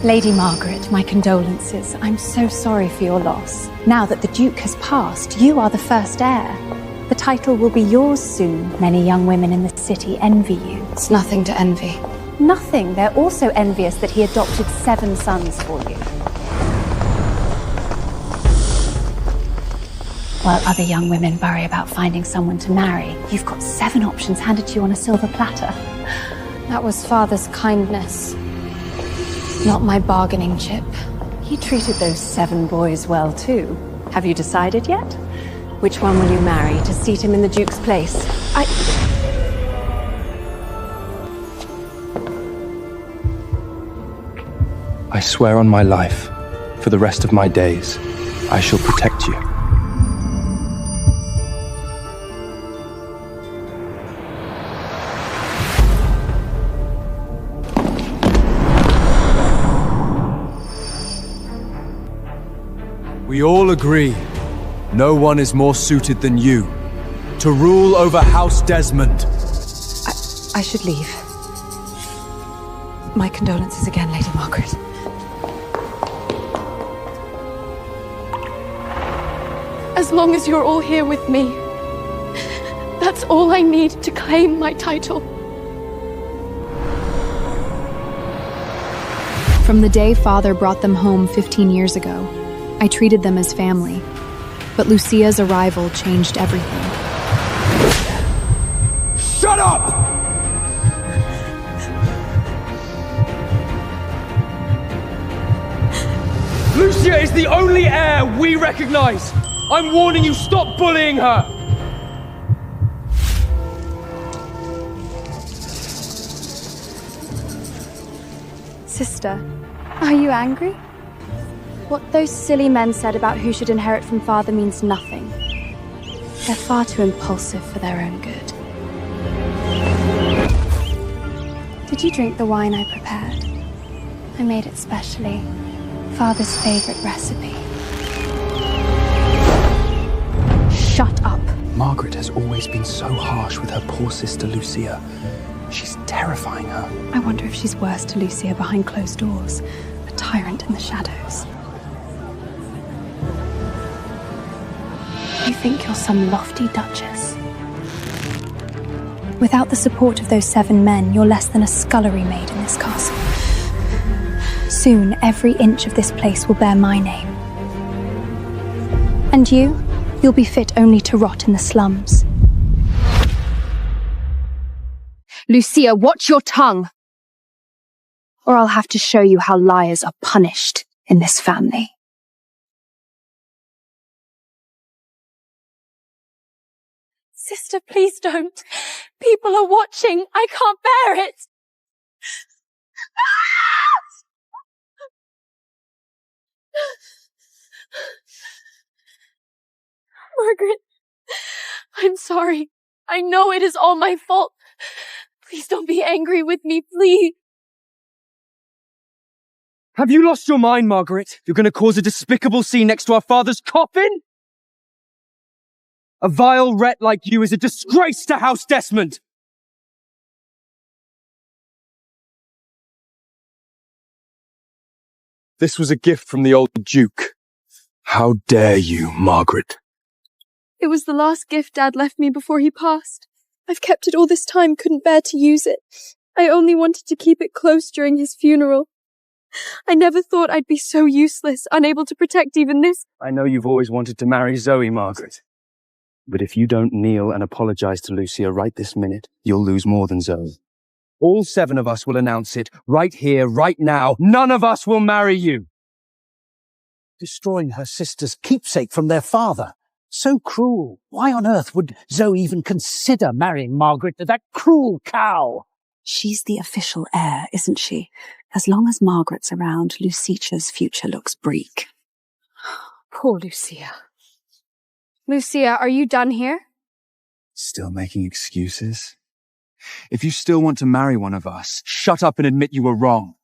Lady Margaret, my condolences. I'm so sorry for your loss. Now that the Duke has passed, you are the first heir. The title will be yours soon. Many young women in the city envy you. It's nothing to envy. Nothing. They're also envious that he adopted 7 sons for you. While other young women worry about finding someone to marry, you've got 7 options handed to you on a silver platter. That was Father's kindness, not my bargaining chip. He treated those 7 boys well too. Have you decided yet? Which one will you marry to seat him in the Duke's place? I swear on my life, for the rest of my days, I shall protect you. We all agree, no one is more suited than you to rule over House Desmond. I should leave. My condolences again, Lady Margaret. As long as you're all here with me, that's all I need to claim my title. From the day Father brought them home 15 years ago, I treated them as family. But Lucia's arrival changed everything. Shut up! Lucia is the only heir we recognize! I'm warning you, stop bullying her! Sister, are you angry? What those silly men said about who should inherit from Father means nothing. They're far too impulsive for their own good. Did you drink the wine I prepared? I made it specially. Father's favorite recipe. Shut up. Margaret has always been so harsh with her poor sister Lucia. She's terrifying her. I wonder if she's worse to Lucia behind closed doors, a tyrant in the shadows. You think you're some lofty duchess? Without the support of those 7 men, you're less than a scullery maid in this castle. Soon, every inch of this place will bear my name. And you'll be fit only to rot in the slums. Lucia, watch your tongue! Or I'll have to show you how liars are punished in this family. Sister, please don't. People are watching. I can't bear it. Margaret, I'm sorry. I know it is all my fault. Please don't be angry with me, please. Have you lost your mind, Margaret? You're going to cause a despicable scene next to our father's coffin? A vile wretch like you is a disgrace to House Desmond! This was a gift from the old Duke. How dare you, Margaret? It was the last gift Dad left me before he passed. I've kept it all this time, couldn't bear to use it. I only wanted to keep it close during his funeral. I never thought I'd be so useless, unable to protect even this. I know you've always wanted to marry Zoe, Margaret. But if you don't kneel and apologize to Lucia right this minute, you'll lose more than Zoe. All 7 of us will announce it, right here, right now. None of us will marry you! Destroying her sister's keepsake from their father. So cruel. Why on earth would Zoe even consider marrying Margaret to that cruel cow? She's the official heir, isn't she? As long as Margaret's around, Lucicia's future looks bleak. Poor Lucia. Lucia, are you done here? Still making excuses? If you still want to marry one of us, shut up and admit you were wrong.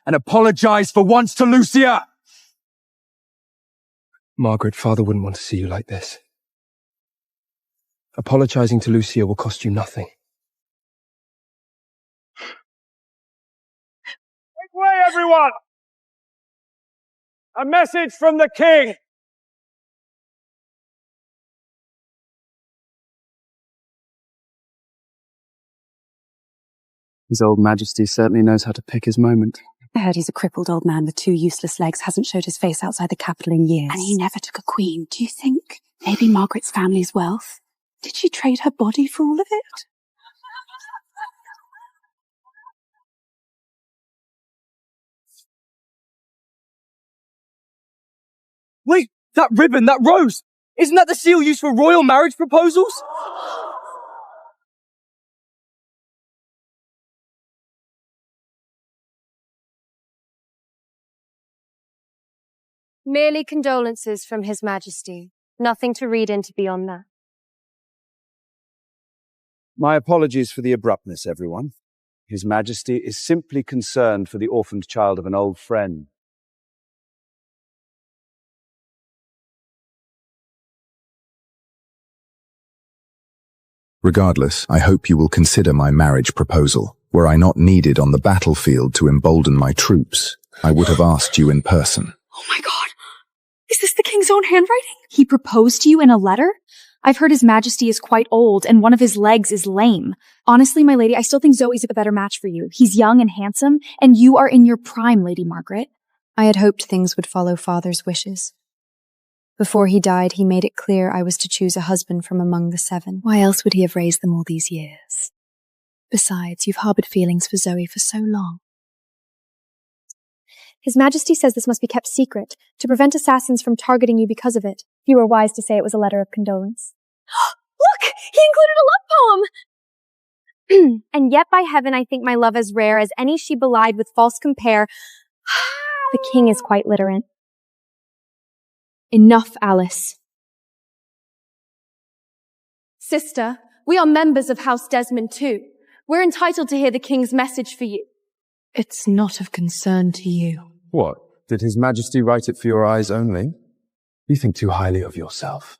And apologize for once to Lucia! Margaret, Father wouldn't want to see you like this. Apologizing to Lucia will cost you nothing. Make way, everyone! A message from the king! His old majesty certainly knows how to pick his moment. I heard he's a crippled old man with 2 useless legs, hasn't showed his face outside the capital in years. And he never took a queen. Do you think maybe Margaret's family's wealth? Did she trade her body for all of it? Wait, that ribbon, that rose! Isn't that the seal used for royal marriage proposals? Merely condolences from His Majesty. Nothing to read into beyond that. My apologies for the abruptness, everyone. His Majesty is simply concerned for the orphaned child of an old friend. Regardless, I hope you will consider my marriage proposal. Were I not needed on the battlefield to embolden my troops, I would have asked you in person. Oh my god! Is this the king's own handwriting? He proposed to you in a letter? I've heard His Majesty is quite old and one of his legs is lame. Honestly, my lady, I still think Zoe's a better match for you. He's young and handsome, and you are in your prime, Lady Margret. I had hoped things would follow father's wishes. Before he died, he made it clear I was to choose a husband from among the 7. Why else would he have raised them all these years? Besides, you've harbored feelings for Zoe for so long. His Majesty says this must be kept secret, to prevent assassins from targeting you because of it. You were wise to say it was a letter of condolence. Look! He included a love poem! And yet by heaven I think my love as rare as any she belied with false compare. The king is quite literate. Enough, Alice. Sister, we are members of House Desmond too. We're entitled to hear the king's message for you. It's not of concern to you. What? Did His Majesty write it for your eyes only? You think too highly of yourself.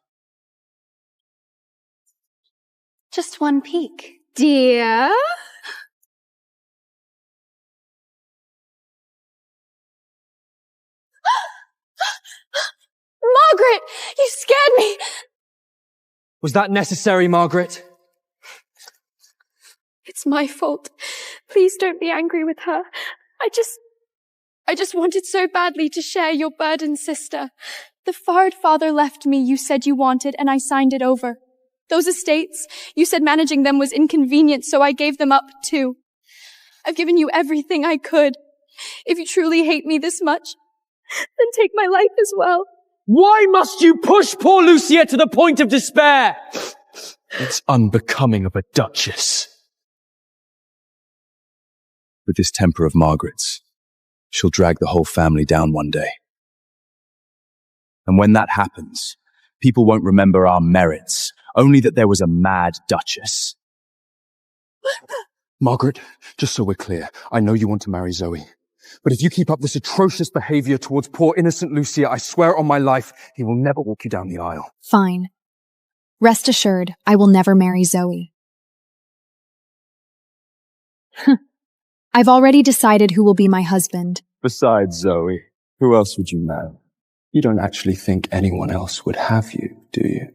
Just one peek. Dear? Margret! You scared me! Was that necessary, Margret? It's my fault. Please don't be angry with her. I just wanted so badly to share your burden, sister. The fard father left me you said you wanted, and I signed it over. Those estates, you said managing them was inconvenient, so I gave them up too. I've given you everything I could. If you truly hate me this much, then take my life as well. Why must you push poor Lucia to the point of despair? It's unbecoming of a duchess. With this temper of Margaret's, she'll drag the whole family down one day. And when that happens, people won't remember our merits, only that there was a mad duchess. Margret, just so we're clear, I know you want to marry Zoe. But if you keep up this atrocious behavior towards poor innocent Lucia, I swear on my life, he will never walk you down the aisle. Fine. Rest assured, I will never marry Zoe. I've already decided who will be my husband. Besides Zoe, who else would you marry? You don't actually think anyone else would have you, do you?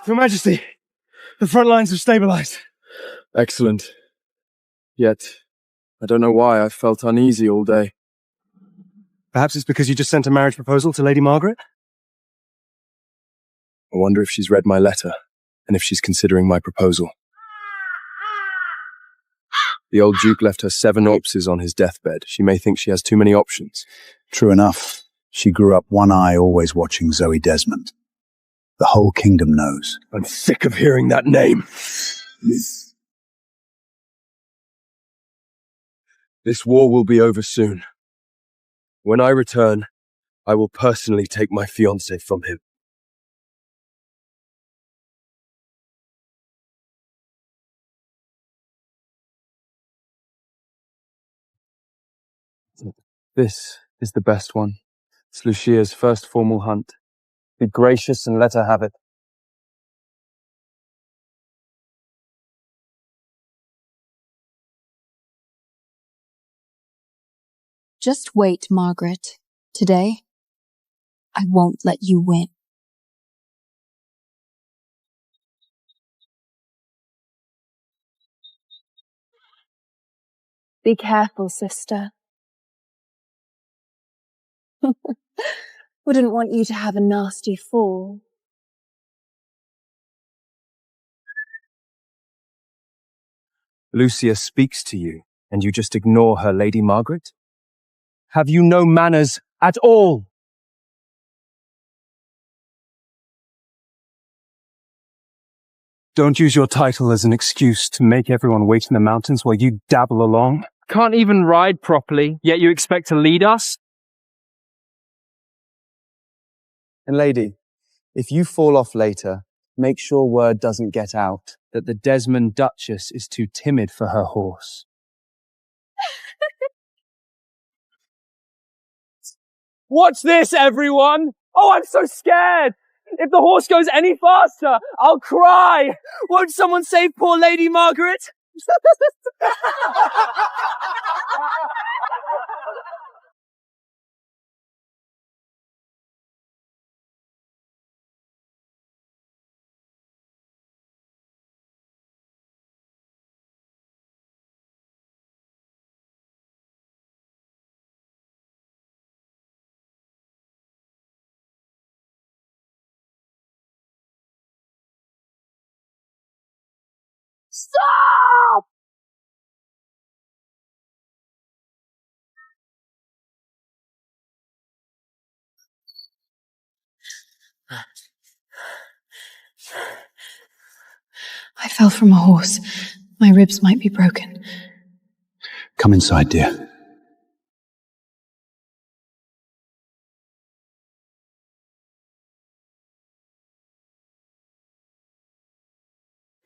Your Majesty, the front lines have stabilized. Excellent. Yet, I don't know why I've felt uneasy all day. Perhaps it's because you just sent a marriage proposal to Lady Margret? I wonder if she's read my letter, and if she's considering my proposal. The old Duke left her 7 corpses on his deathbed. She may think she has too many options. True enough. She grew up one eye always watching Zoe Desmond. The whole kingdom knows. I'm sick of hearing that name. This war will be over soon. When I return, I will personally take my fiancé from him. This is the best one. It's Lucia's first formal hunt. Be gracious and let her have it. Just wait, Margret. Today, I won't let you win. Be careful, sister. Wouldn't want you to have a nasty fall. Lucia speaks to you, and you just ignore her, Lady Margret? Have you no manners at all? Don't use your title as an excuse to make everyone wait in the mountains while you dabble along. Can't even ride properly, yet you expect to lead us? And lady, if you fall off later, make sure word doesn't get out that the Desmond Duchess is too timid for her horse. Watch this, everyone! Oh, I'm so scared! If the horse goes any faster, I'll cry! Won't someone save poor Lady Margaret? Stop! I fell from a horse. My ribs might be broken. Come inside, dear.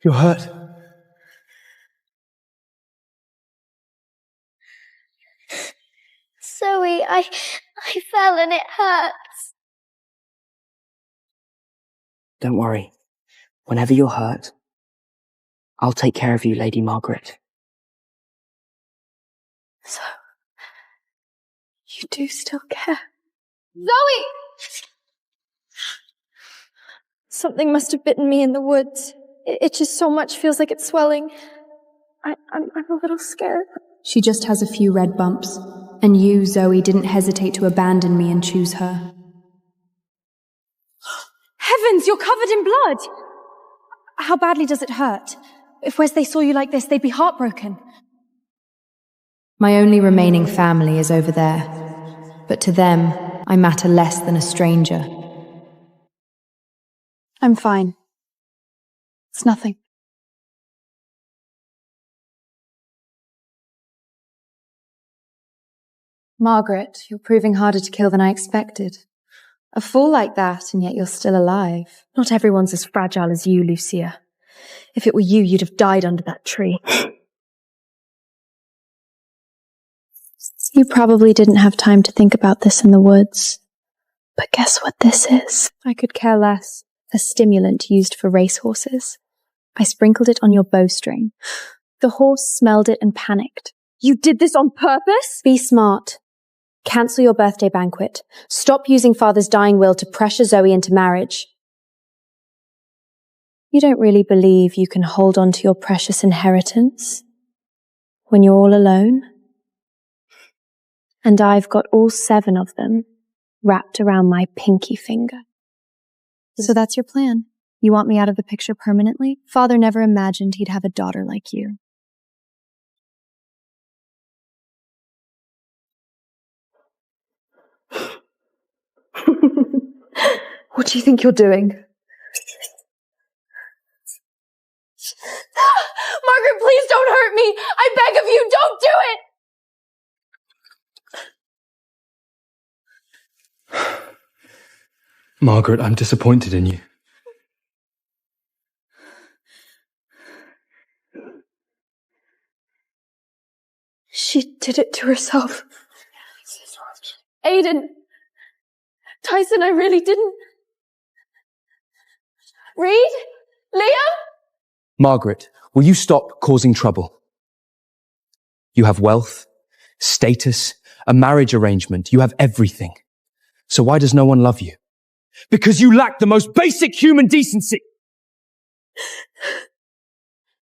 You're hurt. Zoe, I fell and it hurts. Don't worry. Whenever you're hurt, I'll take care of you, Lady Margret. So, you do still care? Zoe! Something must have bitten me in the woods. It itches so much, feels like it's swelling. I'm a little scared. She just has a few red bumps. And you, Zoe, didn't hesitate to abandon me and choose her. Heavens, you're covered in blood! How badly does it hurt? If Wesley saw you like this, they'd be heartbroken. My only remaining family is over there. But to them, I matter less than a stranger. I'm fine. It's nothing. Margaret, you're proving harder to kill than I expected. A fall like that, and yet you're still alive. Not everyone's as fragile as you, Lucia. If it were you, you'd have died under that tree. You probably didn't have time to think about this in the woods. But guess what this is? I could care less. A stimulant used for racehorses. I sprinkled it on your bowstring. The horse smelled it and panicked. You did this on purpose? Be smart. Cancel your birthday banquet. Stop using Father's dying will to pressure Zoe into marriage. You don't really believe you can hold on to your precious inheritance when you're all alone? And I've got all 7 of them wrapped around my pinky finger. So that's your plan? You want me out of the picture permanently? Father never imagined he'd have a daughter like you. What do you think you're doing? Margaret, please don't hurt me! I beg of you, don't do it! Margaret, I'm disappointed in you. She did it to herself. Aiden. Tyson, I really didn't. Reed? Liam? Margaret, will you stop causing trouble? You have wealth, status, a marriage arrangement. You have everything. So why does no one love you? Because you lack the most basic human decency.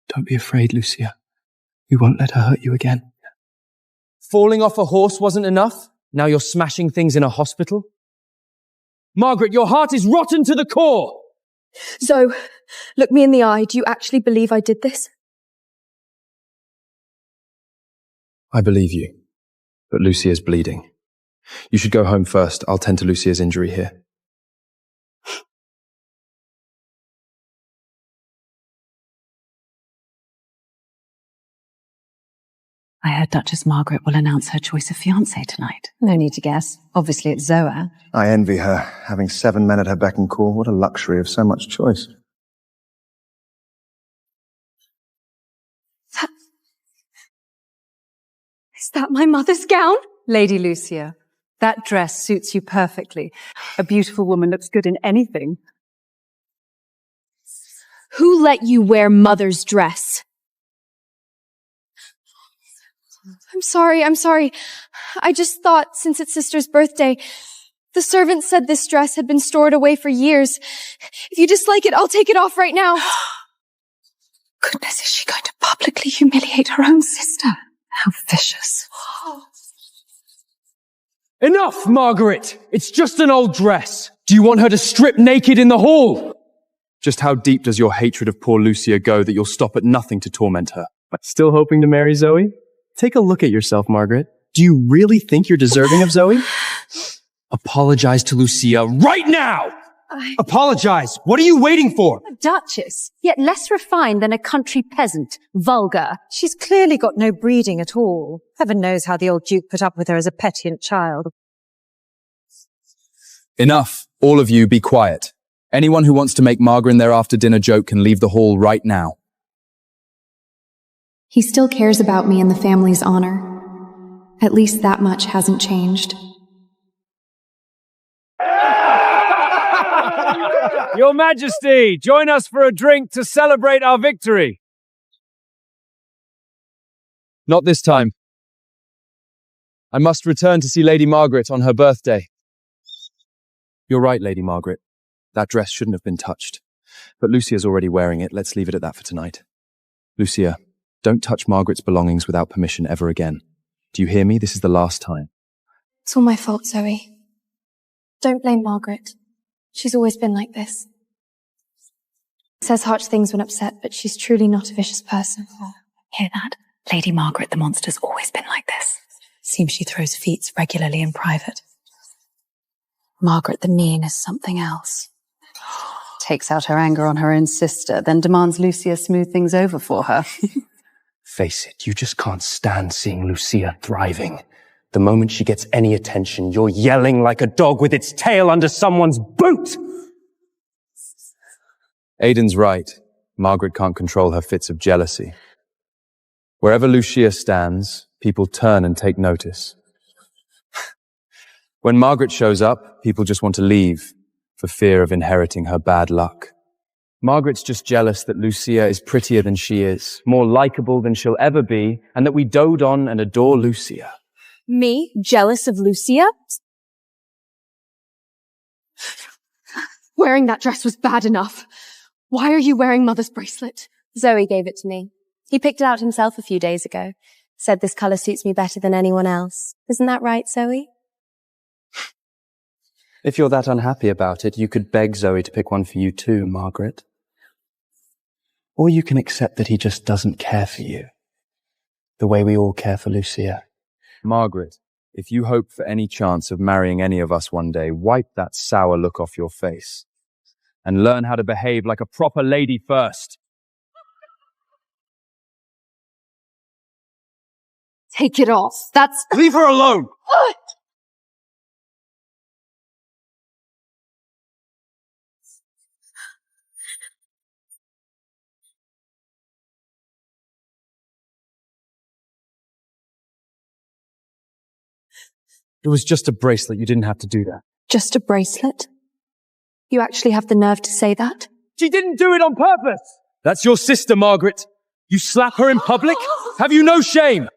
Don't be afraid, Lucia. We won't let her hurt you again. Falling off a horse wasn't enough? Now you're smashing things in a hospital? Margaret, your heart is rotten to the core! Zoe, look me in the eye. Do you actually believe I did this? I believe you, but Lucia's bleeding. You should go home first. I'll tend to Lucia's injury here. I heard Duchess Margret will announce her choice of fiancé tonight. No need to guess. Obviously it's Zoe. I envy her. Having 7 men at her beck and call, what a luxury of so much choice. Is that my mother's gown? Lady Lucia, that dress suits you perfectly. A beautiful woman looks good in anything. Who let you wear mother's dress? I'm sorry. I just thought, since it's sister's birthday, the servant said this dress had been stored away for years. If you dislike it, I'll take it off right now. Goodness, is she going to publicly humiliate her own sister? How vicious. Enough, Margaret! It's just an old dress. Do you want her to strip naked in the hall? Just how deep does your hatred of poor Lucia go that you'll stop at nothing to torment her? Still hoping to marry Zoe? Take a look at yourself, Margaret. Do you really think you're deserving of Zoe? Apologize to Lucia right now! Apologize! What are you waiting for? A duchess, yet less refined than a country peasant. Vulgar. She's clearly got no breeding at all. Heaven knows how the old duke put up with her as a petulant child. Enough. All of you, be quiet. Anyone who wants to make Margaret their after-dinner joke can leave the hall right now. He still cares about me and the family's honor. At least that much hasn't changed. Your Majesty, join us for a drink to celebrate our victory. Not this time. I must return to see Lady Margaret on her birthday. You're right, Lady Margaret. That dress shouldn't have been touched. But Lucia's already wearing it. Let's leave it at that for tonight. Lucia, don't touch Margaret's belongings without permission ever again. Do you hear me? This is the last time. It's all my fault, Zoe. Don't blame Margaret. She's always been like this. Says harsh things when upset, but she's truly not a vicious person. Hear that? Lady Margret the monster's always been like this. Seems she throws feats regularly in private. Margaret the mean is something else. Takes out her anger on her own sister, then demands Lucia smooth things over for her. Face it, you just can't stand seeing Lucia thriving. The moment she gets any attention, you're yelling like a dog with its tail under someone's boot! Aiden's right. Margaret can't control her fits of jealousy. Wherever Lucia stands, people turn and take notice. When Margaret shows up, people just want to leave for fear of inheriting her bad luck. Margaret's just jealous that Lucia is prettier than she is, more likable than she'll ever be, and that we dote on and adore Lucia. Me? Jealous of Lucia? Wearing that dress was bad enough. Why are you wearing Mother's bracelet? Zoe gave it to me. He picked it out himself a few days ago. Said this colour suits me better than anyone else. Isn't that right, Zoe? If you're that unhappy about it, you could beg Zoe to pick one for you too, Margaret. Or you can accept that he just doesn't care for you, the way we all care for Lucia. Margaret, if you hope for any chance of marrying any of us one day, wipe that sour look off your face and learn how to behave like a proper lady first. Take it off. That's... Leave her alone! It was just a bracelet. You didn't have to do that. Just a bracelet? You actually have the nerve to say that? She didn't do it on purpose! That's your sister, Margaret. You slap her in public? Have you no shame?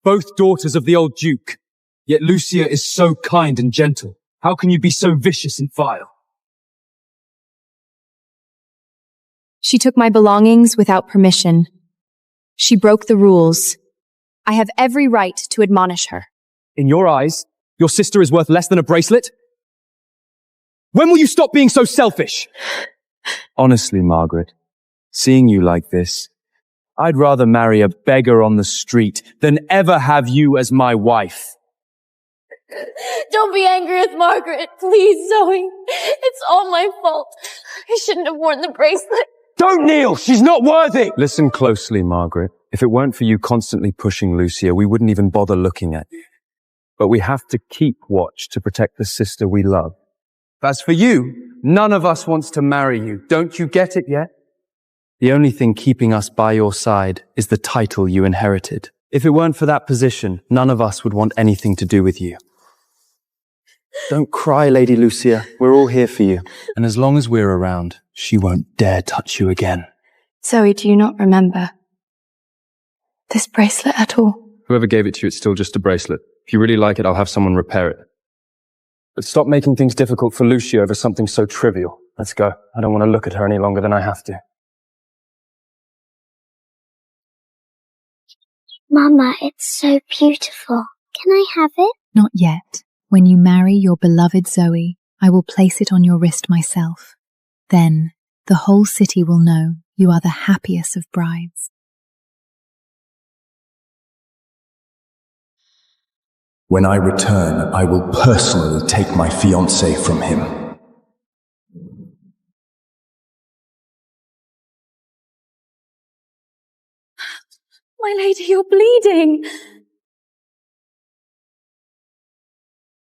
Both daughters of the old Duke. Yet Lucia is so kind and gentle. How can you be so vicious and vile? She took my belongings without permission. She broke the rules. I have every right to admonish her. In your eyes, your sister is worth less than a bracelet? When will you stop being so selfish? Honestly, Margaret, seeing you like this, I'd rather marry a beggar on the street than ever have you as my wife. Don't be angry with Margaret, please, Zoe. It's all my fault. I shouldn't have worn the bracelet. Don't kneel! She's not worthy! Listen closely, Margaret. If it weren't for you constantly pushing Lucia, we wouldn't even bother looking at you. But we have to keep watch to protect the sister we love. As for you, none of us wants to marry you. Don't you get it yet? The only thing keeping us by your side is the title you inherited. If it weren't for that position, none of us would want anything to do with you. Don't cry, Lady Lucia. We're all here for you. And as long as we're around, she won't dare touch you again. Zoe, do you not remember this bracelet at all? Whoever gave it to you, it's still just a bracelet. If you really like it, I'll have someone repair it. But stop making things difficult for Lucia over something so trivial. Let's go. I don't want to look at her any longer than I have to. Mama, it's so beautiful. Can I have it? Not yet. When you marry your beloved Zoe, I will place it on your wrist myself. Then, the whole city will know you are the happiest of brides. When I return, I will personally take my fiancé from him. My lady, you're bleeding!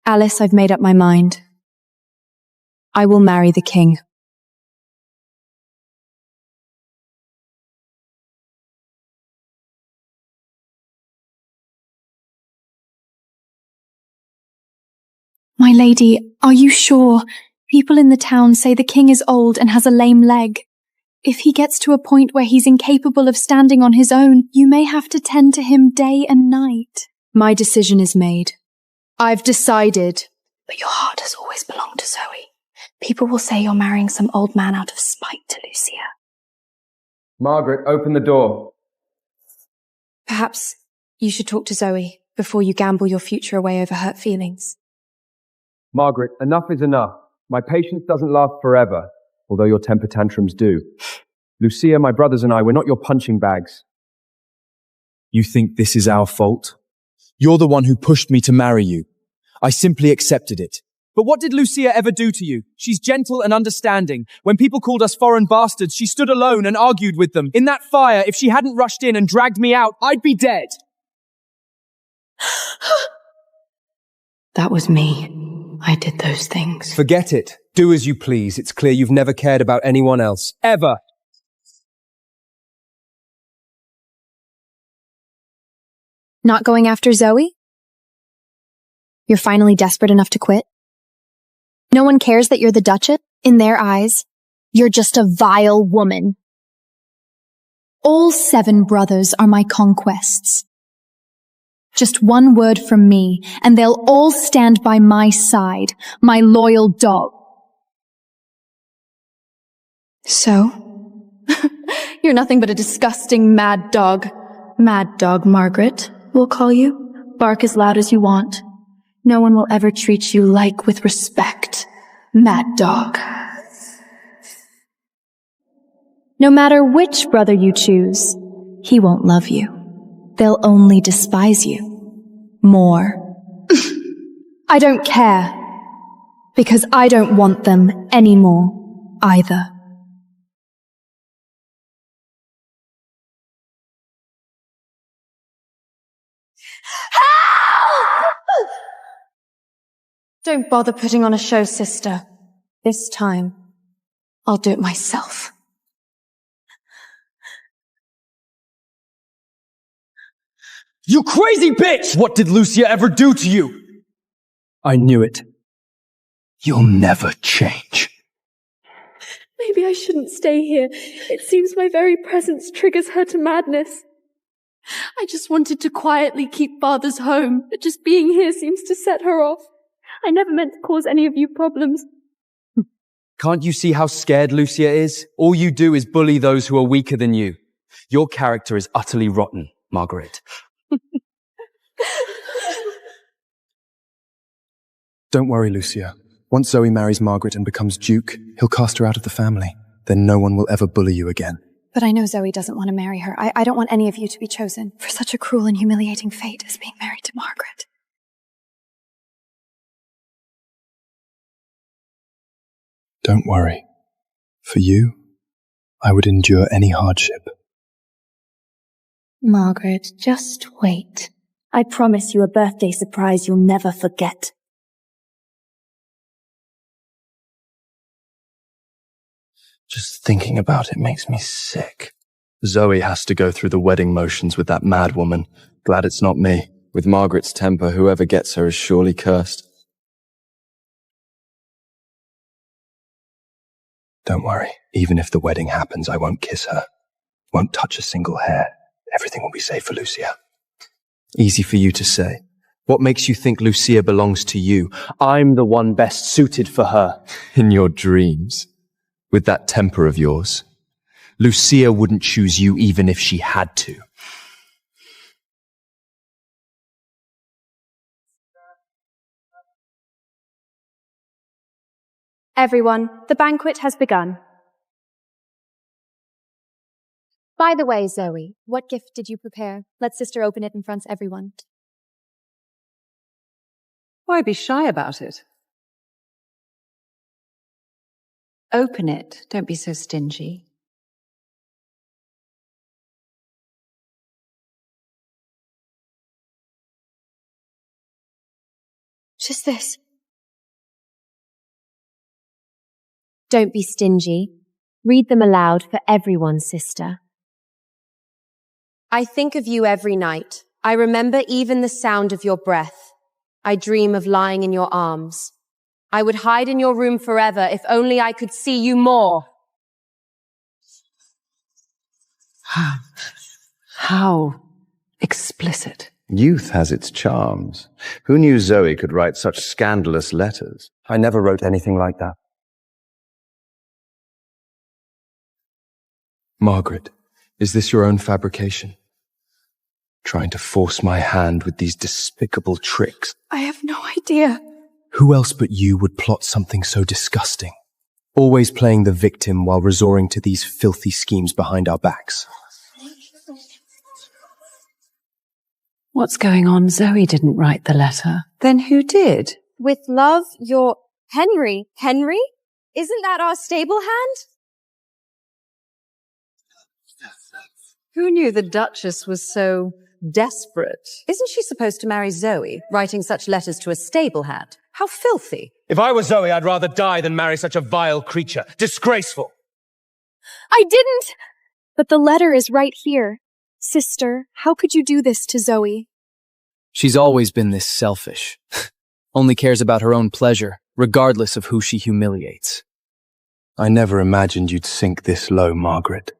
Alice, I've made up my mind. I will marry the king. My lady, are you sure? People in the town say the king is old and has a lame leg. If he gets to a point where he's incapable of standing on his own, you may have to tend to him day and night. My decision is made. I've decided. But your heart has always belonged to Zoe. People will say you're marrying some old man out of spite to Lucia. Margaret, open the door. Perhaps you should talk to Zoe before you gamble your future away over hurt feelings. Margaret, enough is enough. My patience doesn't last forever, although your temper tantrums do. Lucia, my brothers and I, we're not your punching bags. You think this is our fault? You're the one who pushed me to marry you. I simply accepted it. But what did Lucia ever do to you? She's gentle and understanding. When people called us foreign bastards, she stood alone and argued with them. In that fire, if she hadn't rushed in and dragged me out, I'd be dead. That was me. I did those things. Forget it. Do as you please. It's clear you've never cared about anyone else. Ever. Not going after Zoe? You're finally desperate enough to quit? No one cares that you're the Duchess? In their eyes, you're just a vile woman. All 7 brothers are my conquests. Just one word from me, and they'll all stand by my side, my loyal dog. So? You're nothing but a disgusting mad dog. Mad dog, Margaret, we'll call you. Bark as loud as you want. No one will ever treat you with respect. Mad dog. No matter which brother you choose, he won't love you. They'll only despise you. More. I don't care. Because I don't want them anymore, either. Don't bother putting on a show, sister. This time, I'll do it myself. You crazy bitch! What did Lucia ever do to you? I knew it. You'll never change. Maybe I shouldn't stay here. It seems my very presence triggers her to madness. I just wanted to quietly keep Father's home, but just being here seems to set her off. I never meant to cause any of you problems. Can't you see how scared Lucia is? All you do is bully those who are weaker than you. Your character is utterly rotten, Margaret. Don't worry, Lucia. Once Zoe marries Margaret and becomes Duke, he'll cast her out of the family. Then no one will ever bully you again. But I know Zoe doesn't want to marry her. I don't want any of you to be chosen for such a cruel and humiliating fate as being married to Margaret. Don't worry. For you, I would endure any hardship. Margaret, just wait. I promise you a birthday surprise you'll never forget. Just thinking about it makes me sick. Zoe has to go through the wedding motions with that mad woman. Glad it's not me. With Margaret's temper, whoever gets her is surely cursed. Don't worry. Even if the wedding happens, I won't kiss her. Won't touch a single hair. Everything will be safe for Lucia. Easy for you to say. What makes you think Lucia belongs to you? I'm the one best suited for her. In your dreams. With that temper of yours. Lucia wouldn't choose you even if she had to. Everyone, the banquet has begun. By the way, Zoe, what gift did you prepare? Let Sister open it in front of everyone. Why be shy about it? Open it. Don't be so stingy. Just this. Don't be stingy. Read them aloud for everyone, sister. I think of you every night. I remember even the sound of your breath. I dream of lying in your arms. I would hide in your room forever if only I could see you more. How explicit. Youth has its charms. Who knew Zoe could write such scandalous letters? I never wrote anything like that. Margaret, is this your own fabrication? Trying to force my hand with these despicable tricks. I have no idea. Who else but you would plot something so disgusting? Always playing the victim while resorting to these filthy schemes behind our backs. What's going on? Zoe didn't write the letter. Then who did? With love, your Henry. Henry? Isn't that our stable hand? Who knew the Duchess was so desperate? Isn't she supposed to marry Zoe, writing such letters to a stable hand? How filthy. If I were Zoe, I'd rather die than marry such a vile creature. Disgraceful. I didn't! But the letter is right here. Sister, how could you do this to Zoe? She's always been this selfish. Only cares about her own pleasure, regardless of who she humiliates. I never imagined you'd sink this low, Margaret.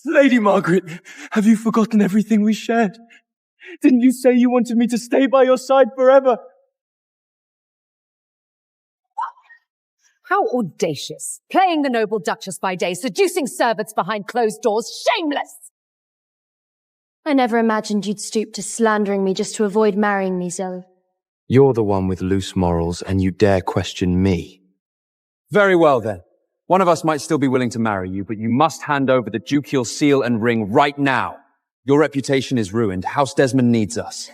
Lady Margret, have you forgotten everything we shared? Didn't you say you wanted me to stay by your side forever? How audacious. Playing the noble Duchess by day, seducing servants behind closed doors. Shameless! I never imagined you'd stoop to slandering me just to avoid marrying me, Zoe. You're the one with loose morals, and you dare question me. Very well, then. One of us might still be willing to marry you, but you must hand over the ducal seal and ring right now. Your reputation is ruined. House Desmond needs us.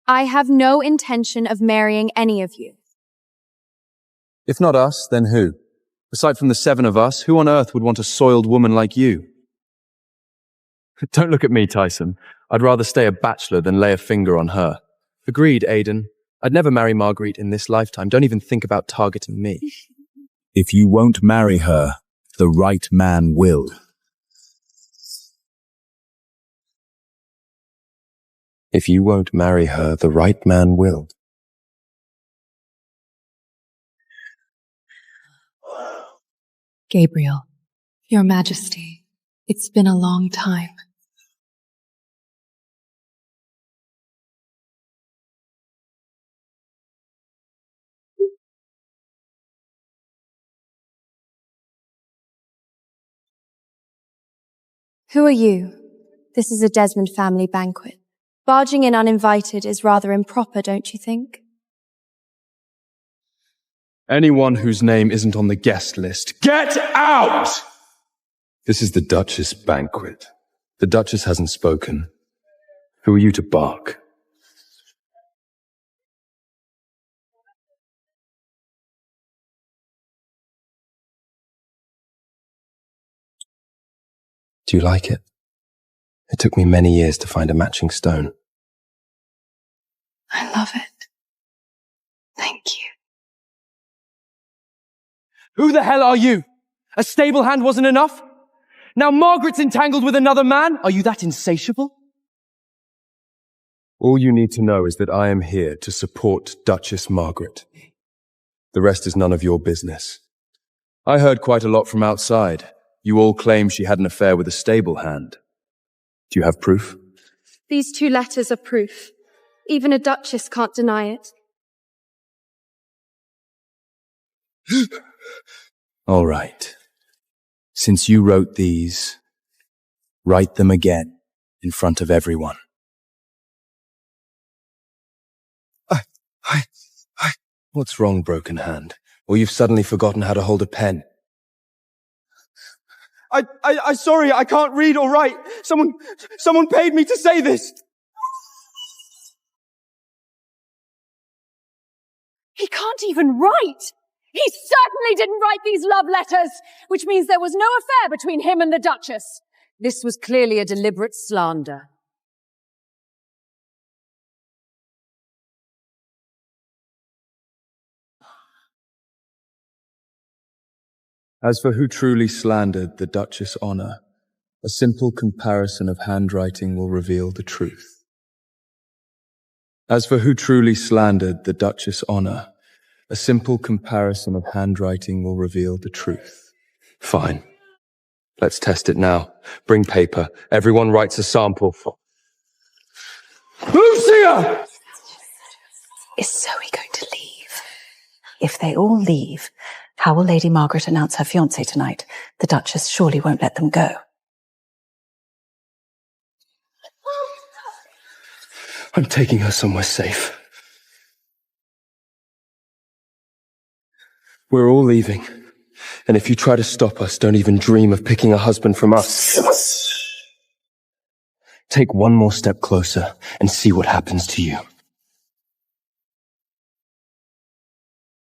I have no intention of marrying any of you. If not us, then who? Aside from the 7 of us, who on earth would want a soiled woman like you? Don't look at me, Tyson. I'd rather stay a bachelor than lay a finger on her. Agreed, Aidan. I'd never marry Marguerite in this lifetime. Don't even think about targeting me. If you won't marry her, the right man will. If you won't marry her, the right man will. Gabriel, Your Majesty, it's been a long time. Who are you? This is a Desmond family banquet. Barging in uninvited is rather improper, don't you think? Anyone whose name isn't on the guest list, get out! This is the Duchess banquet. The Duchess hasn't spoken. Who are you to bark? Do you like it? It took me many years to find a matching stone. I love it. Thank you. Who the hell are you? A stable hand wasn't enough? Now Margaret's entangled with another man? Are you that insatiable? All you need to know is that I am here to support Duchess Margret. The rest is none of your business. I heard quite a lot from outside. You all claim she had an affair with a stable hand. Do you have proof? These 2 letters are proof. Even a duchess can't deny it. All right. Since you wrote these, write them again in front of everyone. What's wrong, broken hand? Or you've suddenly forgotten how to hold a pen? I'm sorry, I can't read or write. Someone paid me to say this. He can't even write! He certainly didn't write these love letters, which means there was no affair between him and the Duchess. This was clearly a deliberate slander. As for who truly slandered the Duchess' honor, a simple comparison of handwriting will reveal the truth. As for who truly slandered the Duchess' honor, a simple comparison of handwriting will reveal the truth. Fine. Let's test it now. Bring paper. Everyone writes a sample for... Lucia! Is Zoe going to leave? If they all leave, how will Lady Margret announce her fiancé tonight? The Duchess surely won't let them go. I'm taking her somewhere safe. We're all leaving. And if you try to stop us, don't even dream of picking a husband from us. Take one more step closer and see what happens to you.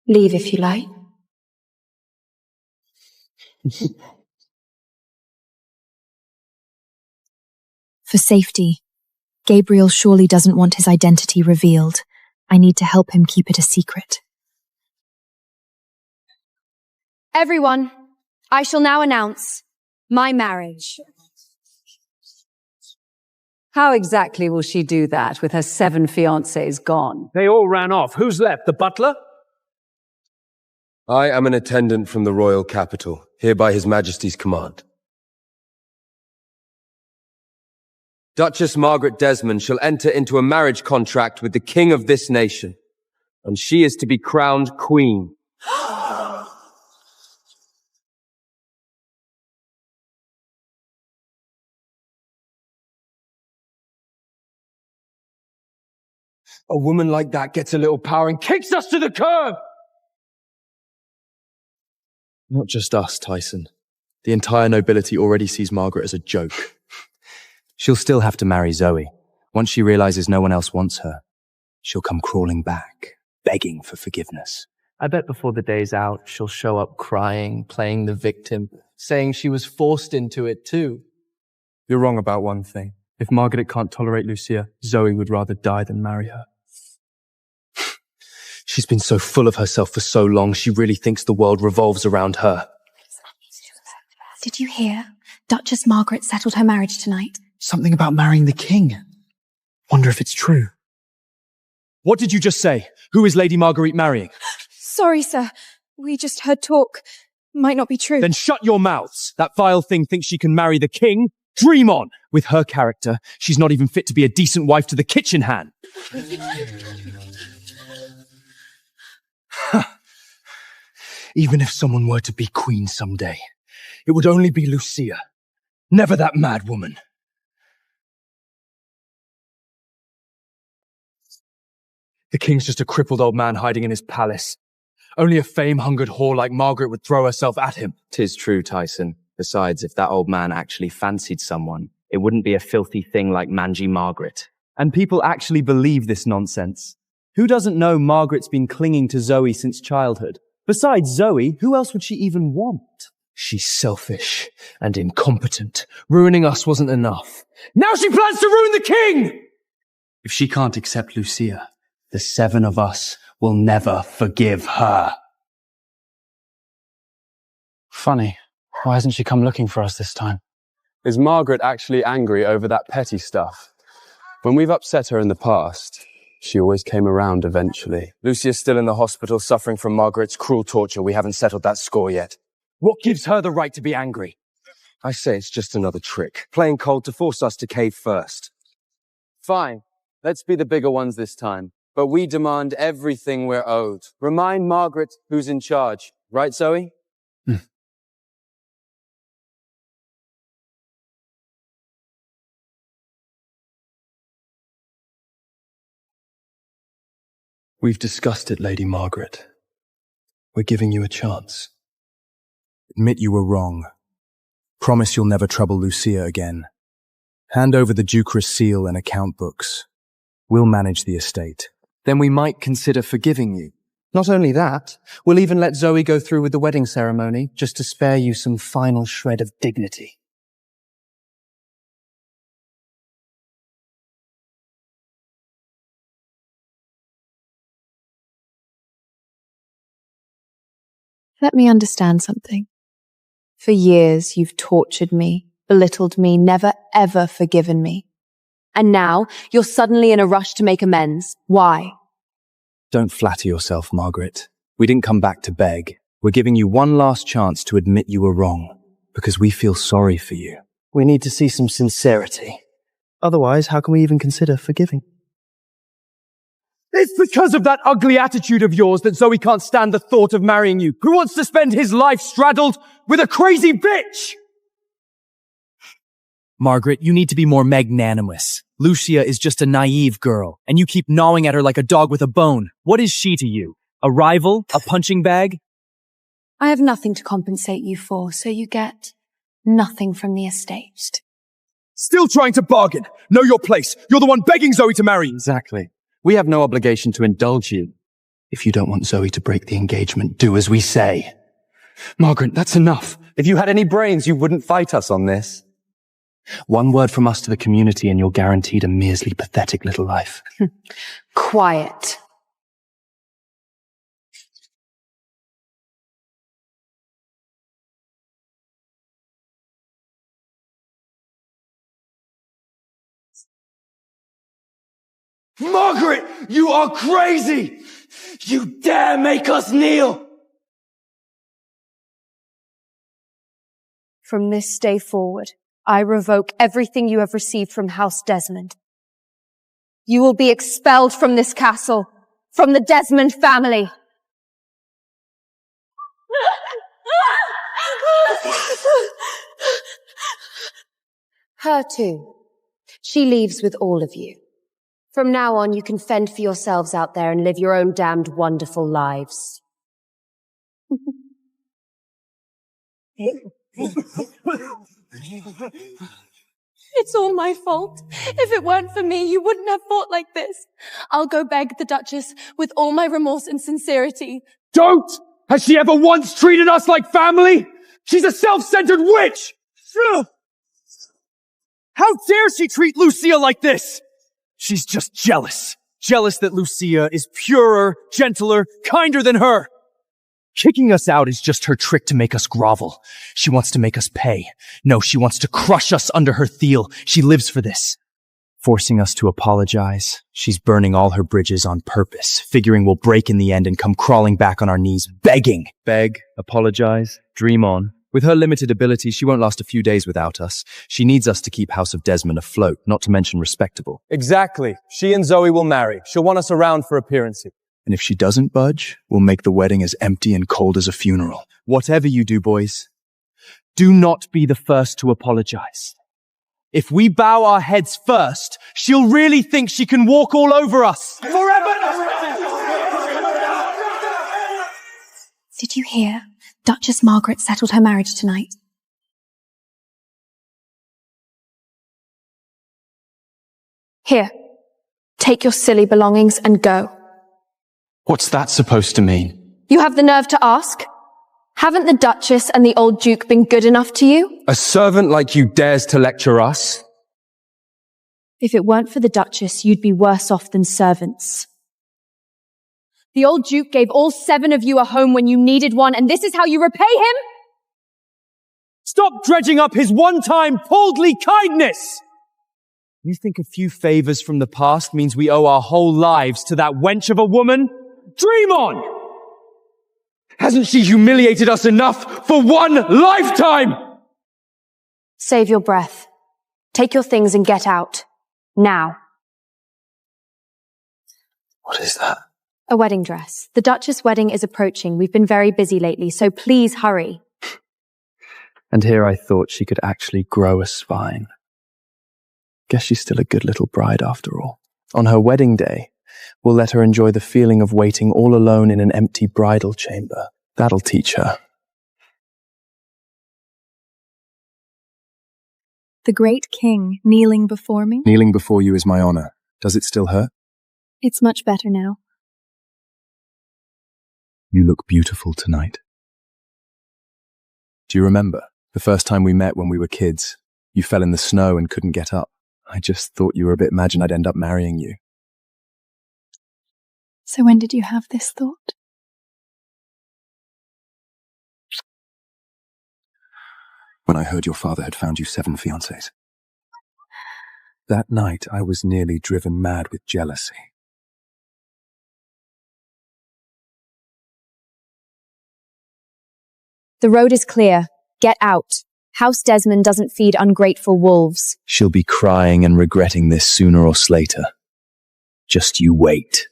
Leave if you like. For safety, Gabriel surely doesn't want his identity revealed. I need to help him keep it a secret. Everyone, I shall now announce my marriage. How exactly will she do that with her 7 fiancés gone? They all ran off. Who's left? The butler? I am an attendant from the royal capital, here by His Majesty's command. Duchess Margret Desmond shall enter into a marriage contract with the king of this nation, and she is to be crowned queen. A woman like that gets a little power and kicks us to the curb! Not just us, Tyson. The entire nobility already sees Margaret as a joke. She'll still have to marry Zoe. Once she realizes no one else wants her, she'll come crawling back, begging for forgiveness. I bet before the day's out, she'll show up crying, playing the victim, saying she was forced into it too. You're wrong about one thing. If Margaret can't tolerate Lucia, Zoe would rather die than marry her. She's been so full of herself for so long, she really thinks the world revolves around her. Did you hear? Duchess Margret settled her marriage tonight. Something about marrying the king. Wonder if it's true. What did you just say? Who is Lady Marguerite marrying? Sorry, sir. We just heard talk. Might not be true. Then shut your mouths. That vile thing thinks she can marry the king? Dream on! With her character, she's not even fit to be a decent wife to the kitchen hand. Even if someone were to be queen someday, it would only be Lucia. Never that mad woman. The king's just a crippled old man hiding in his palace. Only a fame-hungered whore like Margaret would throw herself at him. 'Tis true, Tyson. Besides, if that old man actually fancied someone, it wouldn't be a filthy thing like Mangy Margaret. And people actually believe this nonsense. Who doesn't know Margaret's been clinging to Zoe since childhood? Besides Zoe, who else would she even want? She's selfish and incompetent. Ruining us wasn't enough. Now she plans to ruin the king! If she can't accept Lucia, the 7 of us will never forgive her. Funny. Why hasn't she come looking for us this time? Is Margaret actually angry over that petty stuff? When we've upset her in the past, she always came around eventually. Lucia's still in the hospital suffering from Margaret's cruel torture. We haven't settled that score yet. What gives her the right to be angry? I say it's just another trick. Playing cold to force us to cave first. Fine. Let's be the bigger ones this time. But we demand everything we're owed. Remind Margaret who's in charge. Right, Zoe? We've discussed it, Lady Margaret. We're giving you a chance. Admit you were wrong. Promise you'll never trouble Lucia again. Hand over the Duchess seal and account books. We'll manage the estate. Then we might consider forgiving you. Not only that, we'll even let Zoe go through with the wedding ceremony, just to spare you some final shred of dignity. Let me understand something. For years, you've tortured me, belittled me, never ever forgiven me. And now, you're suddenly in a rush to make amends. Why? Don't flatter yourself, Margaret. We didn't come back to beg. We're giving you one last chance to admit you were wrong, because we feel sorry for you. We need to see some sincerity. Otherwise, how can we even consider forgiving? It's because of that ugly attitude of yours that Zoe can't stand the thought of marrying you. Who wants to spend his life straddled with a crazy bitch? Margaret, you need to be more magnanimous. Lucia is just a naive girl, and you keep gnawing at her like a dog with a bone. What is she to you? A rival? A punching bag? I have nothing to compensate you for, so you get nothing from the estate. Still trying to bargain. Know your place. You're the one begging Zoe to marry you. Exactly. We have no obligation to indulge you. If you don't want Zoe to break the engagement, do as we say. Margaret, that's enough. If you had any brains, you wouldn't fight us on this. One word from us to the community and you're guaranteed a measly, pathetic little life. Quiet. Margaret, you are crazy! You dare make us kneel! From this day forward, I revoke everything you have received from House Desmond. You will be expelled from this castle, from the Desmond family. Her too. She leaves with all of you. From now on, you can fend for yourselves out there and live your own damned wonderful lives. It's all my fault. If it weren't for me, you wouldn't have fought like this. I'll go beg the Duchess with all my remorse and sincerity. Don't! Has she ever once treated us like family? She's a self-centered witch! How dare she treat Lucia like this? She's just jealous. Jealous that Lucia is purer, gentler, kinder than her. Kicking us out is just her trick to make us grovel. She wants to make us pay. No, she wants to crush us under her heel. She lives for this. Forcing us to apologize. She's burning all her bridges on purpose, figuring we'll break in the end and come crawling back on our knees, begging. Beg, apologize, dream on. With her limited abilities, she won't last a few days without us. She needs us to keep House of Desmond afloat, not to mention respectable. Exactly. She and Zoe will marry. She'll want us around for appearances. And if she doesn't budge, we'll make the wedding as empty and cold as a funeral. Whatever you do, boys, do not be the first to apologize. If we bow our heads first, she'll really think she can walk all over us. Did you hear? Duchess Margret settled her marriage tonight. Here, take your silly belongings and go. What's that supposed to mean? You have the nerve to ask? Haven't the Duchess and the old Duke been good enough to you? A servant like you dares to lecture us? If it weren't for the Duchess, you'd be worse off than servants. The old Duke gave all 7 of you a home when you needed one, and this is how you repay him? Stop dredging up his one-time paltry kindness! You think a few favors from the past means we owe our whole lives to that wench of a woman? Dream on! Hasn't she humiliated us enough for one lifetime? Save your breath. Take your things and get out. Now. What is that? A wedding dress. The Duchess' wedding is approaching. We've been very busy lately, so please hurry. And here I thought she could actually grow a spine. Guess she's still a good little bride after all. On her wedding day, we'll let her enjoy the feeling of waiting all alone in an empty bridal chamber. That'll teach her. The great king kneeling before me? Kneeling before you is my honor. Does it still hurt? It's much better now. You look beautiful tonight. Do you remember the first time we met when we were kids? You fell in the snow and couldn't get up. I just thought you were a bit imagined I'd end up marrying you. So when did you have this thought? When I heard your father had found you 7 fiancés. That night, I was nearly driven mad with jealousy. The road is clear. Get out. House Desmond doesn't feed ungrateful wolves. She'll be crying and regretting this sooner or later. Just you wait.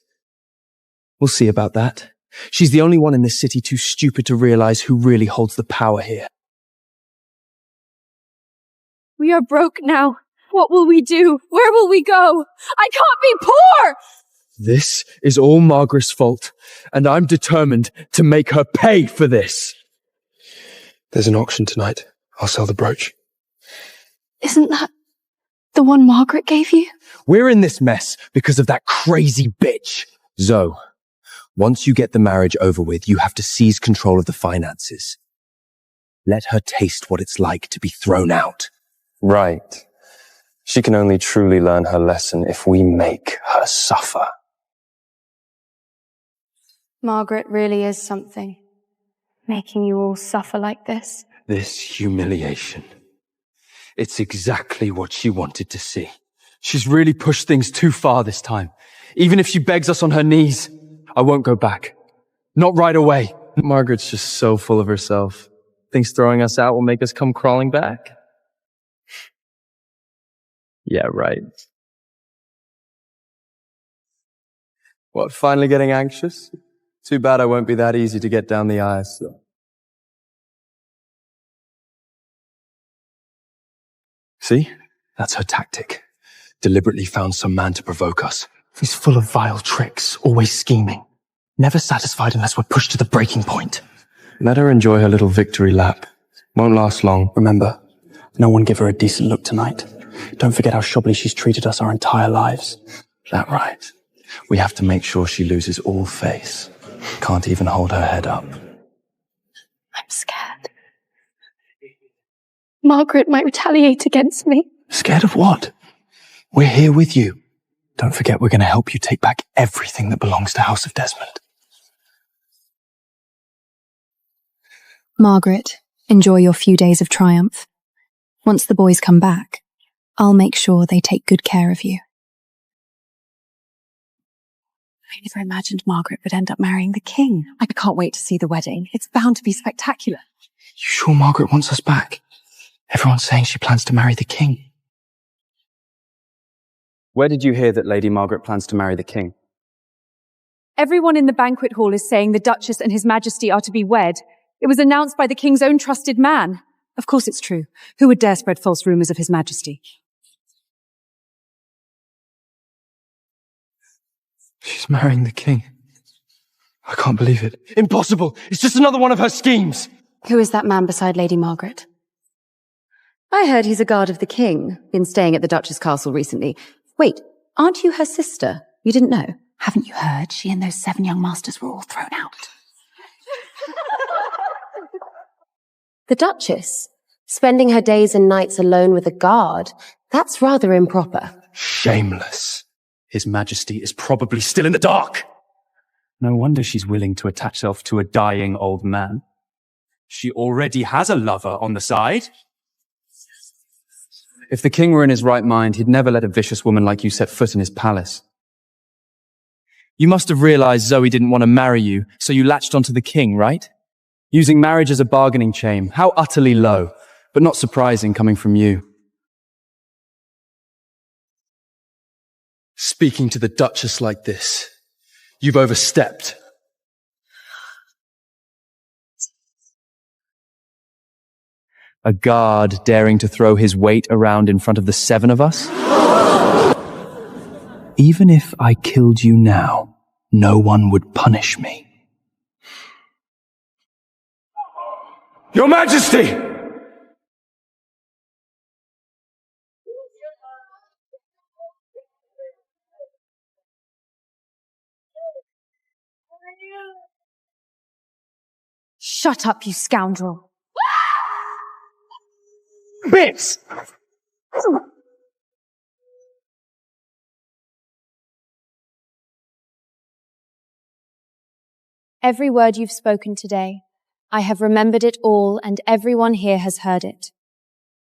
We'll see about that. She's the only one in this city too stupid to realize who really holds the power here. We are broke now. What will we do? Where will we go? I can't be poor! This is all Margaret's fault, and I'm determined to make her pay for this. There's an auction tonight. I'll sell the brooch. Isn't that the one Margaret gave you? We're in this mess because of that crazy bitch. Zoe, once you get the marriage over with, you have to seize control of the finances. Let her taste what it's like to be thrown out. Right. She can only truly learn her lesson if we make her suffer. Margaret really is something. Making you all suffer like this. This humiliation. It's exactly what she wanted to see. She's really pushed things too far this time. Even if she begs us on her knees, I won't go back. Not right away. Margaret's just so full of herself. Thinks throwing us out will make us come crawling back. Yeah, right. What, finally getting anxious? Too bad I won't be that easy to get down the ice, though. See? That's her tactic. Deliberately found some man to provoke us. He's full of vile tricks, always scheming. Never satisfied unless we're pushed to the breaking point. Let her enjoy her little victory lap. Won't last long. Remember, no one give her a decent look tonight. Don't forget how shobbly she's treated us our entire lives. That right. We have to make sure she loses all face. Can't even hold her head up. I'm scared. Margaret might retaliate against me. Scared of what? We're here with you. Don't forget we're going to help you take back everything that belongs to House of Desmond. Margaret, enjoy your few days of triumph. Once the boys come back, I'll make sure they take good care of you. I never imagined Margaret would end up marrying the king. I can't wait to see the wedding. It's bound to be spectacular. You sure Margaret wants us back? Everyone's saying she plans to marry the king. Where did you hear that Lady Margaret plans to marry the king? Everyone in the banquet hall is saying the Duchess and His Majesty are to be wed. It was announced by the king's own trusted man. Of course it's true. Who would dare spread false rumours of His Majesty? She's marrying the king. I can't believe it. Impossible! It's just another one of her schemes! Who is that man beside Lady Margaret? I heard he's a guard of the king. Been staying at the Duchess Castle recently. Wait, aren't you her sister? You didn't know? Haven't you heard? She and those 7 young masters were all thrown out. The Duchess? Spending her days and nights alone with a guard? That's rather improper. Shameless. His Majesty is probably still in the dark. No wonder she's willing to attach herself to a dying old man. She already has a lover on the side. If the king were in his right mind, he'd never let a vicious woman like you set foot in his palace. You must have realized Zoe didn't want to marry you, so you latched onto the king, right? Using marriage as a bargaining chain. How utterly low, but not surprising coming from you. Speaking to the Duchess like this, you've overstepped. A guard daring to throw his weight around in front of the 7 of us? Even if I killed you now, no one would punish me. Your Majesty! Shut up, you scoundrel. Bits! Every word you've spoken today, I have remembered it all, and everyone here has heard it.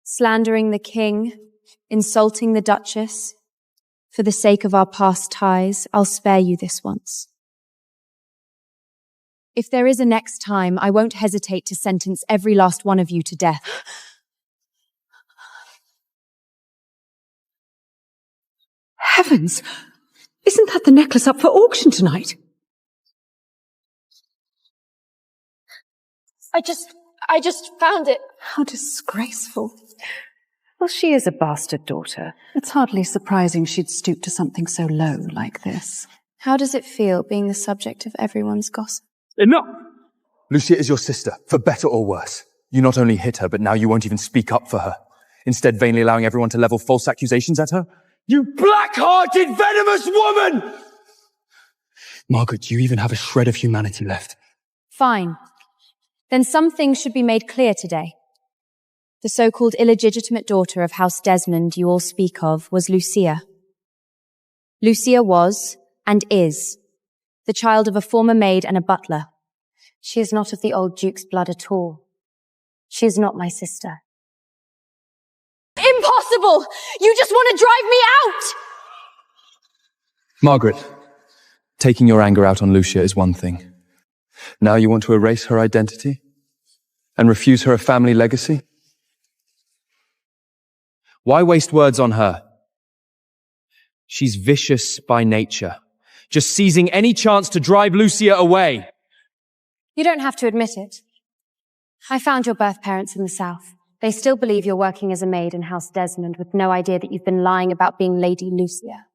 Slandering the king, insulting the Duchess. For the sake of our past ties, I'll spare you this once. If there is a next time, I won't hesitate to sentence every last one of you to death. Heavens! Isn't that the necklace up for auction tonight? I just found it. How disgraceful. Well, she is a bastard daughter. It's hardly surprising she'd stoop to something so low like this. How does it feel being the subject of everyone's gossip? Enough! Lucia is your sister, for better or worse. You not only hit her, but now you won't even speak up for her. Instead, vainly allowing everyone to level false accusations at her. You black-hearted, venomous woman! Margaret, do you even have a shred of humanity left? Fine. Then some things should be made clear today. The so-called illegitimate daughter of House Desmond you all speak of was Lucia. Lucia was, and is, the child of a former maid and a butler. She is not of the old Duke's blood at all. She is not my sister. Impossible! You just want to drive me out! Margaret, taking your anger out on Lucia is one thing. Now you want to erase her identity? And refuse her a family legacy? Why waste words on her? She's vicious by nature, just seizing any chance to drive Lucia away. You don't have to admit it. I found your birth parents in the south. They still believe you're working as a maid in House Desmond with no idea that you've been lying about being Lady Lucia.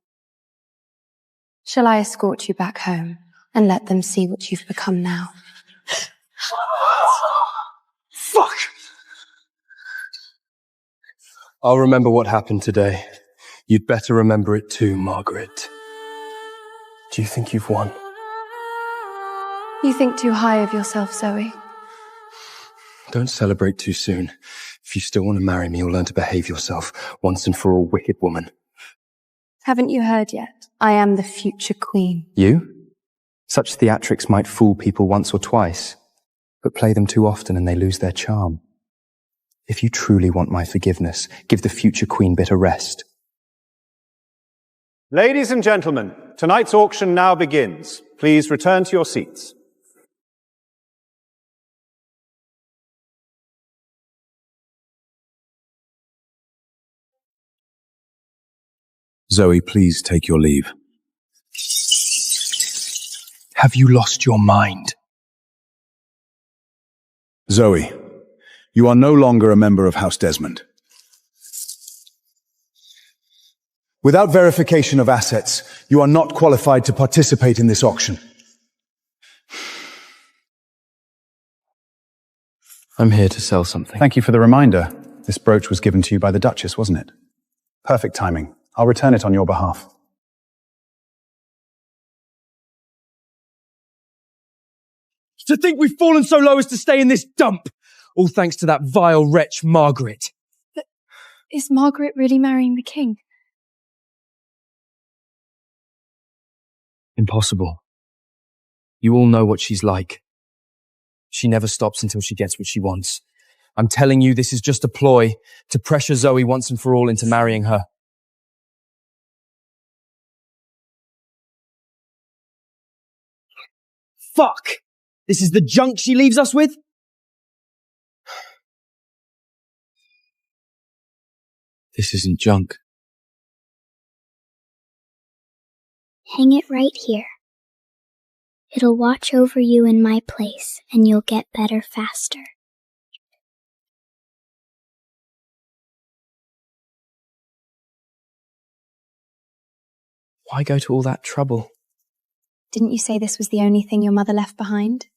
Shall I escort you back home and let them see what you've become now? Fuck! I'll remember what happened today. You'd better remember it too, Margaret. Do you think you've won? You think too high of yourself, Zoe. Don't celebrate too soon. If you still want to marry me, you'll learn to behave yourself once and for all, wicked woman. Haven't you heard yet? I am the future queen. You? Such theatrics might fool people once or twice, but play them too often and they lose their charm. If you truly want my forgiveness, give the future Queen bit a rest. Ladies and gentlemen, tonight's auction now begins. Please return to your seats. Zoe, please take your leave. Have you lost your mind? Zoe, you are no longer a member of House Desmond. Without verification of assets, you are not qualified to participate in this auction. I'm here to sell something. Thank you for the reminder. This brooch was given to you by the Duchess, wasn't it? Perfect timing. I'll return it on your behalf. To think we've fallen so low as to stay in this dump! All thanks to that vile wretch, Margaret. But is Margaret really marrying the king? Impossible. You all know what she's like. She never stops until she gets what she wants. I'm telling you, this is just a ploy to pressure Zoe once and for all into marrying her. Fuck! This is the junk she leaves us with? This isn't junk. Hang it right here. It'll watch over you in my place, and you'll get better faster. Why go to all that trouble? Didn't you say this was the only thing your mother left behind?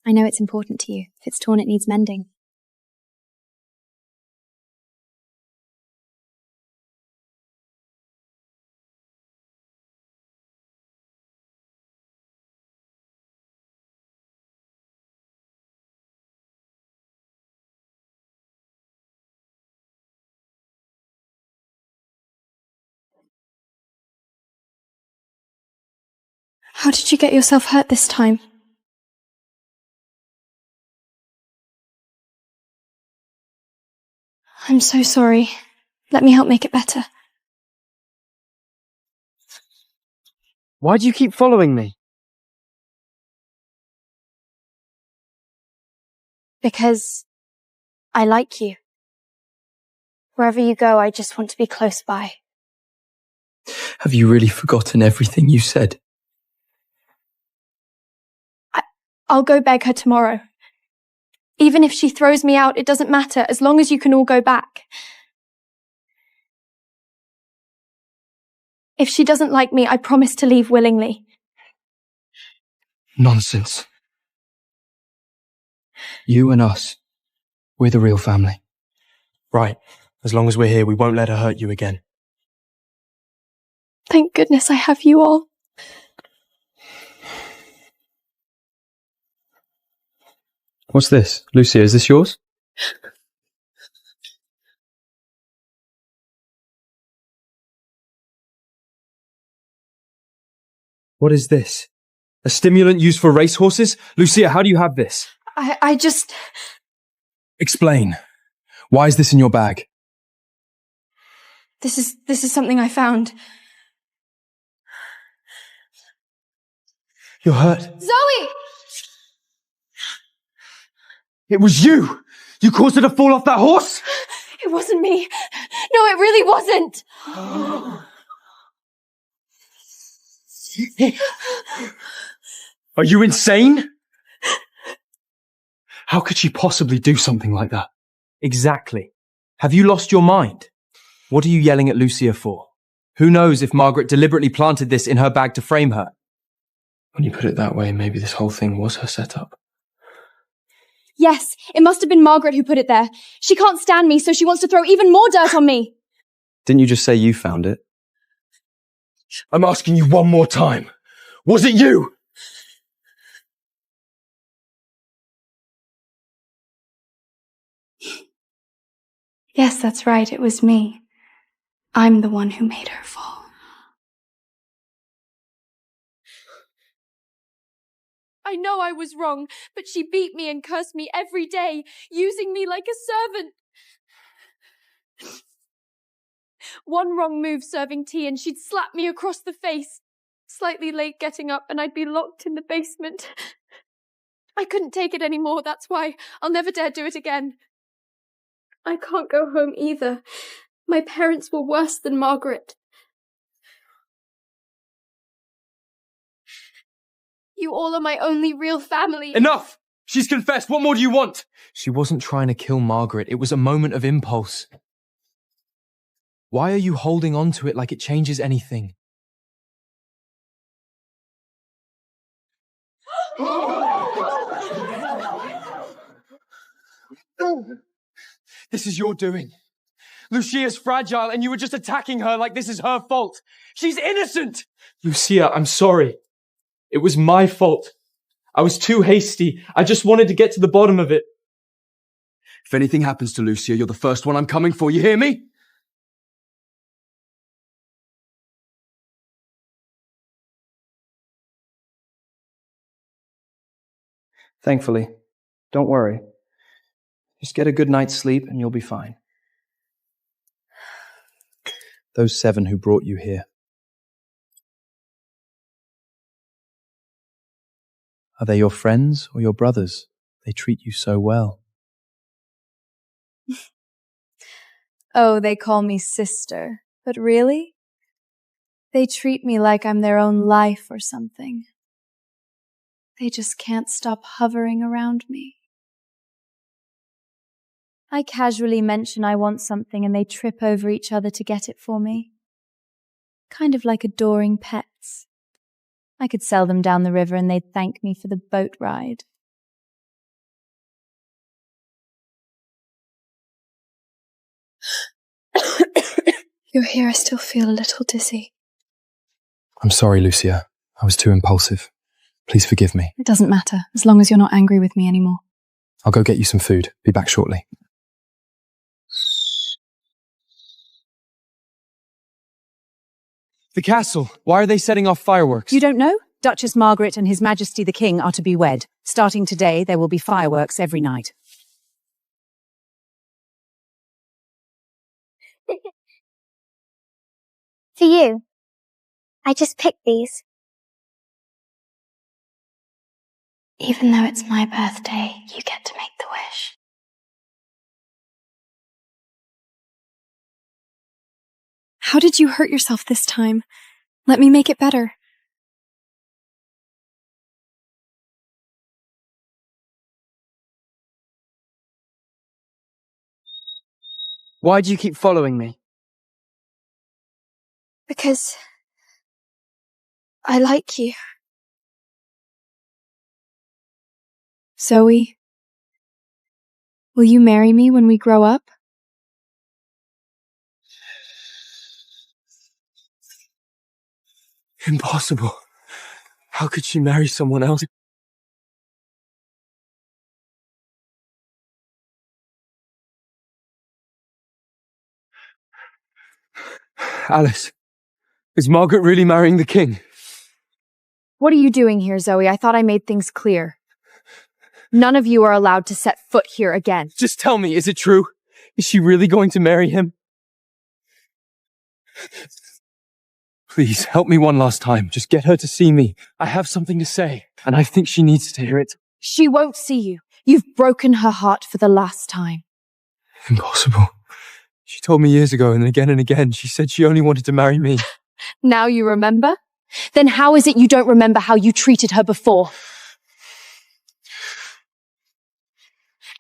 I know it's important to you. If it's torn, it needs mending. How did you get yourself hurt this time? I'm so sorry. Let me help make it better. Why do you keep following me? Because I like you. Wherever you go, I just want to be close by. Have you really forgotten everything you said? I'll go beg her tomorrow. Even if she throws me out, it doesn't matter, as long as you can all go back. If she doesn't like me, I promise to leave willingly. Nonsense. You and us, we're the real family. Right. As long as we're here, we won't let her hurt you again. Thank goodness I have you all. What's this? Lucia, is this yours? What is this? A stimulant used for racehorses? Lucia, how do you have this? I just... Explain. Why is this in your bag? This is something I found. You're hurt. Zoe! It was you! You caused her to fall off that horse? It wasn't me. No, it really wasn't. Are you insane? How could she possibly do something like that? Exactly. Have you lost your mind? What are you yelling at Lucia for? Who knows if Margaret deliberately planted this in her bag to frame her? When you put it that way, maybe this whole thing was her setup. Yes, it must have been Margaret who put it there. She can't stand me, so she wants to throw even more dirt on me. Didn't you just say you found it? I'm asking you one more time. Was it you? Yes, that's right. It was me. I'm the one who made her fall. I know I was wrong, but she beat me and cursed me every day, using me like a servant. One wrong move serving tea and she'd slap me across the face. Slightly late getting up and I'd be locked in the basement. I couldn't take it anymore, that's why I'll never dare do it again. I can't go home either. My parents were worse than Margaret. You all are my only real family. Enough! She's confessed. What more do you want? She wasn't trying to kill Margaret. It was a moment of impulse. Why are you holding on to it like it changes anything? This is your doing. Lucia's fragile and you were just attacking her like this is her fault. She's innocent! Lucia, I'm sorry. It was my fault. I was too hasty. I just wanted to get to the bottom of it. If anything happens to Lucia, you're the first one I'm coming for, you hear me? Thankfully. Don't worry. Just get a good night's sleep and you'll be fine. Those 7 who brought you here. Are they your friends or your brothers? They treat you so well. Oh, they call me sister. But really? They treat me like I'm their own life or something. They just can't stop hovering around me. I casually mention I want something and they trip over each other to get it for me. Kind of like adoring pets. I could sell them down the river and they'd thank me for the boat ride. You're here, I still feel a little dizzy. I'm sorry, Lucia. I was too impulsive. Please forgive me. It doesn't matter, as long as you're not angry with me anymore. I'll go get you some food. Be back shortly. The castle. Why are they setting off fireworks? You don't know? Duchess Margret and His Majesty the King are to be wed. Starting today, there will be fireworks every night. For you. I just picked these. Even though it's my birthday, you get to make the wish. How did you hurt yourself this time? Let me make it better. Why do you keep following me? Because I like you. Zoe, will you marry me when we grow up? Impossible. How could she marry someone else? Alice, is Margaret really marrying the king? What are you doing here, Zoe? I thought I made things clear. None of you are allowed to set foot here again. Just tell me, is it true? Is she really going to marry him? Please, help me one last time. Just get her to see me. I have something to say, and I think she needs to hear it. She won't see you. You've broken her heart for the last time. Impossible. She told me years ago, and again, she said she only wanted to marry me. Now you remember? Then how is it you don't remember how you treated her before?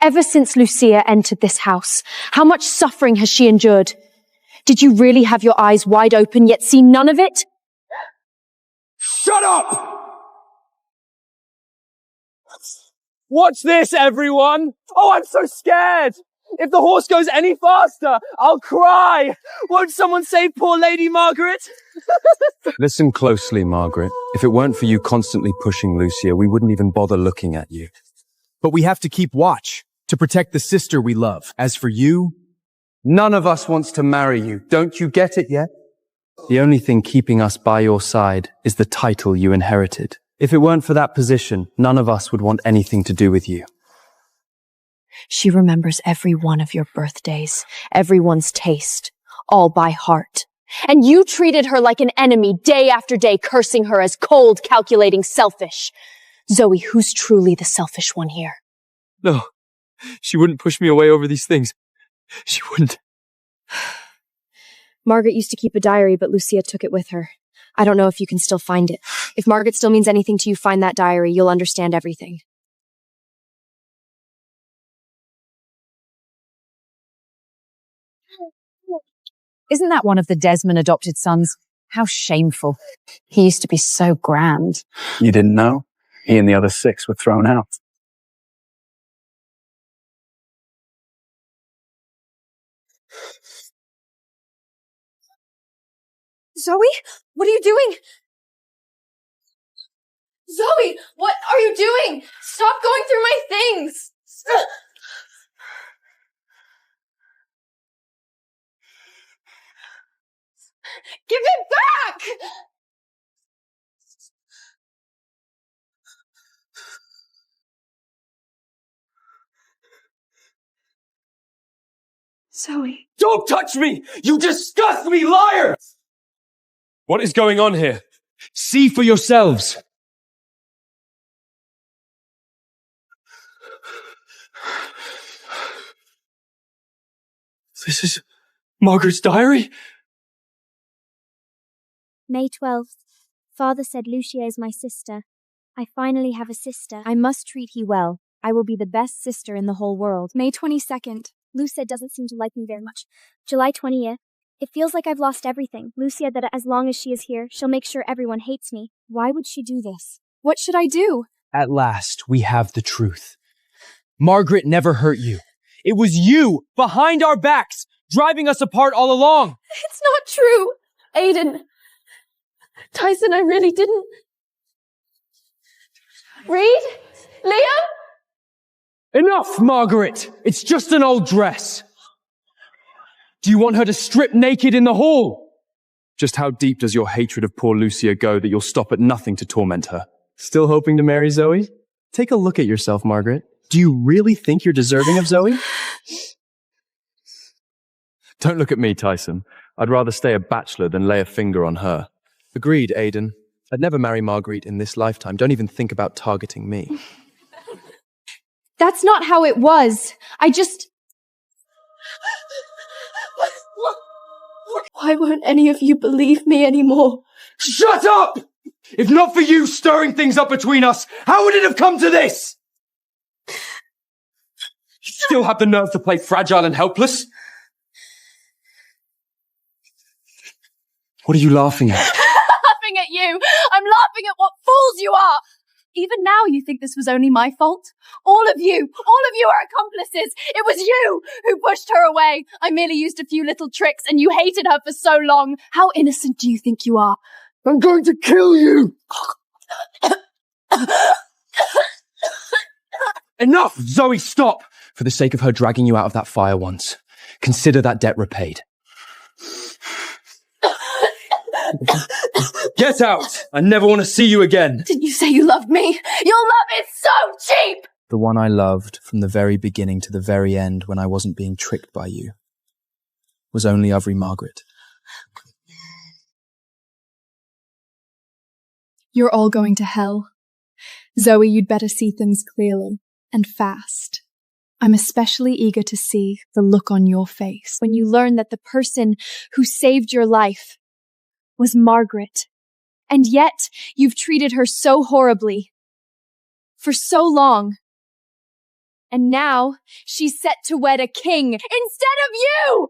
Ever since Lucia entered this house, how much suffering has she endured? Did you really have your eyes wide open yet see none of it? Shut up! Watch this, everyone! Oh, I'm so scared! If the horse goes any faster, I'll cry! Won't someone save poor Lady Margaret? Listen closely, Margaret. If it weren't for you constantly pushing Lucia, we wouldn't even bother looking at you. But we have to keep watch to protect the sister we love. As for you, none of us wants to marry you. Don't you get it yet? The only thing keeping us by your side is the title you inherited. If it weren't for that position, none of us would want anything to do with you. She remembers every one of your birthdays, everyone's taste, all by heart. And you treated her like an enemy day after day, cursing her as cold, calculating, selfish. Zoe, who's truly the selfish one here? No, she wouldn't push me away over these things. She wouldn't. Margaret used to keep a diary, but Lucia took it with her. I don't know if you can still find it. If Margaret still means anything to you, find that diary. You'll understand everything. Isn't that one of the Desmond adopted sons? How shameful. He used to be so grand. You didn't know? He and the other 6 were thrown out. Zoe? What are you doing? Zoe, what are you doing? Stop going through my things! Give it back! Zoe. Don't touch me! You disgust me, liar! What is going on here? See for yourselves. This is Margaret's diary? May 12th. Father said Lucia is my sister. I finally have a sister. I must treat he well. I will be the best sister in the whole world. May 22nd. Lucia doesn't seem to like me very much. July 20th. It feels like I've lost everything. Lucia that as long as she is here, she'll make sure everyone hates me. Why would she do this? What should I do? At last, we have the truth. Margaret never hurt you. It was you, behind our backs, driving us apart all along. It's not true. Aiden. Tyson, I really didn't. Reed? Liam? Enough, Margaret! It's just an old dress. Do you want her to strip naked in the hall? Just how deep does your hatred of poor Lucia go that you'll stop at nothing to torment her? Still hoping to marry Zoe? Take a look at yourself, Margaret. Do you really think you're deserving of Zoe? Don't look at me, Tyson. I'd rather stay a bachelor than lay a finger on her. Agreed, Aiden. I'd never marry Marguerite in this lifetime. Don't even think about targeting me. That's not how it was. I just... Why won't any of you believe me anymore? Shut up! If not for you stirring things up between us, how would it have come to this? You still have the nerve to play fragile and helpless? What are you laughing at? Laughing at you! I'm laughing at what fools you are! Even now you think this was only my fault? All of you are accomplices! It was you who pushed her away! I merely used a few little tricks and you hated her for so long! How innocent do you think you are? I'm going to kill you! Enough! Zoe, stop! For the sake of her dragging you out of that fire once, consider that debt repaid. Get out! I never want to see you again! Did you say you loved me? Your love is so cheap! The one I loved from the very beginning to the very end when I wasn't being tricked by you was only Avery Margaret. You're all going to hell. Zoe, you'd better see things clearly and fast. I'm especially eager to see the look on your face when you learn that the person who saved your life was Margaret. And yet, you've treated her so horribly. For so long. And now, she's set to wed a king instead of you!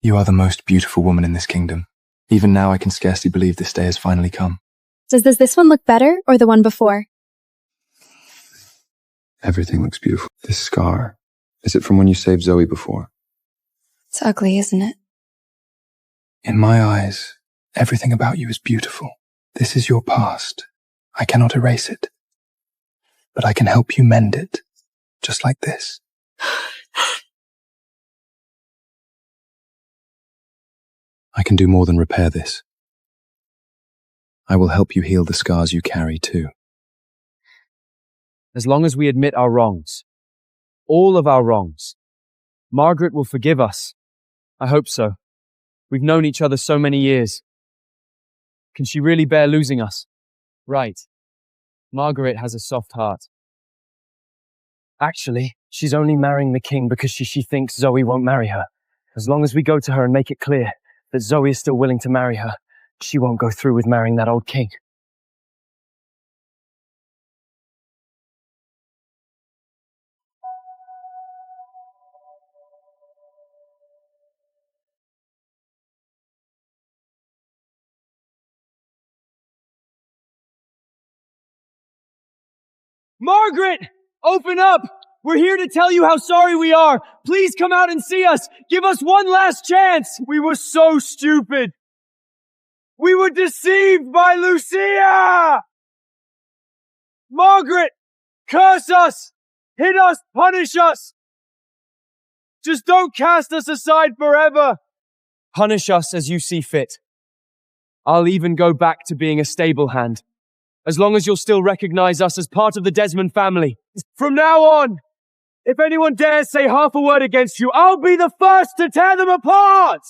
You are the most beautiful woman in this kingdom. Even now I can scarcely believe this day has finally come. Does this one look better or the one before? Everything looks beautiful. This scar, is it from when you saved Zoe before? It's ugly, isn't it? In my eyes, everything about you is beautiful. This is your past. I cannot erase it. But I can help you mend it. Just like this. I can do more than repair this. I will help you heal the scars you carry too. As long as we admit our wrongs, all of our wrongs, Margaret will forgive us. I hope so. We've known each other so many years. Can she really bear losing us? Right. Margaret has a soft heart. Actually, she's only marrying the king because she thinks Zoe won't marry her. As long as we go to her and make it clear that Zoe is still willing to marry her, she won't go through with marrying that old king. Margaret! Open up! We're here to tell you how sorry we are. Please come out and see us. Give us one last chance. We were so stupid. We were deceived by Lucia! Margaret! Curse us! Hit us! Punish us! Just don't cast us aside forever. Punish us as you see fit. I'll even go back to being a stable hand, as long as you'll still recognize us as part of the Desmond family. From now on, if anyone dares say half a word against you, I'll be the first to tear them apart!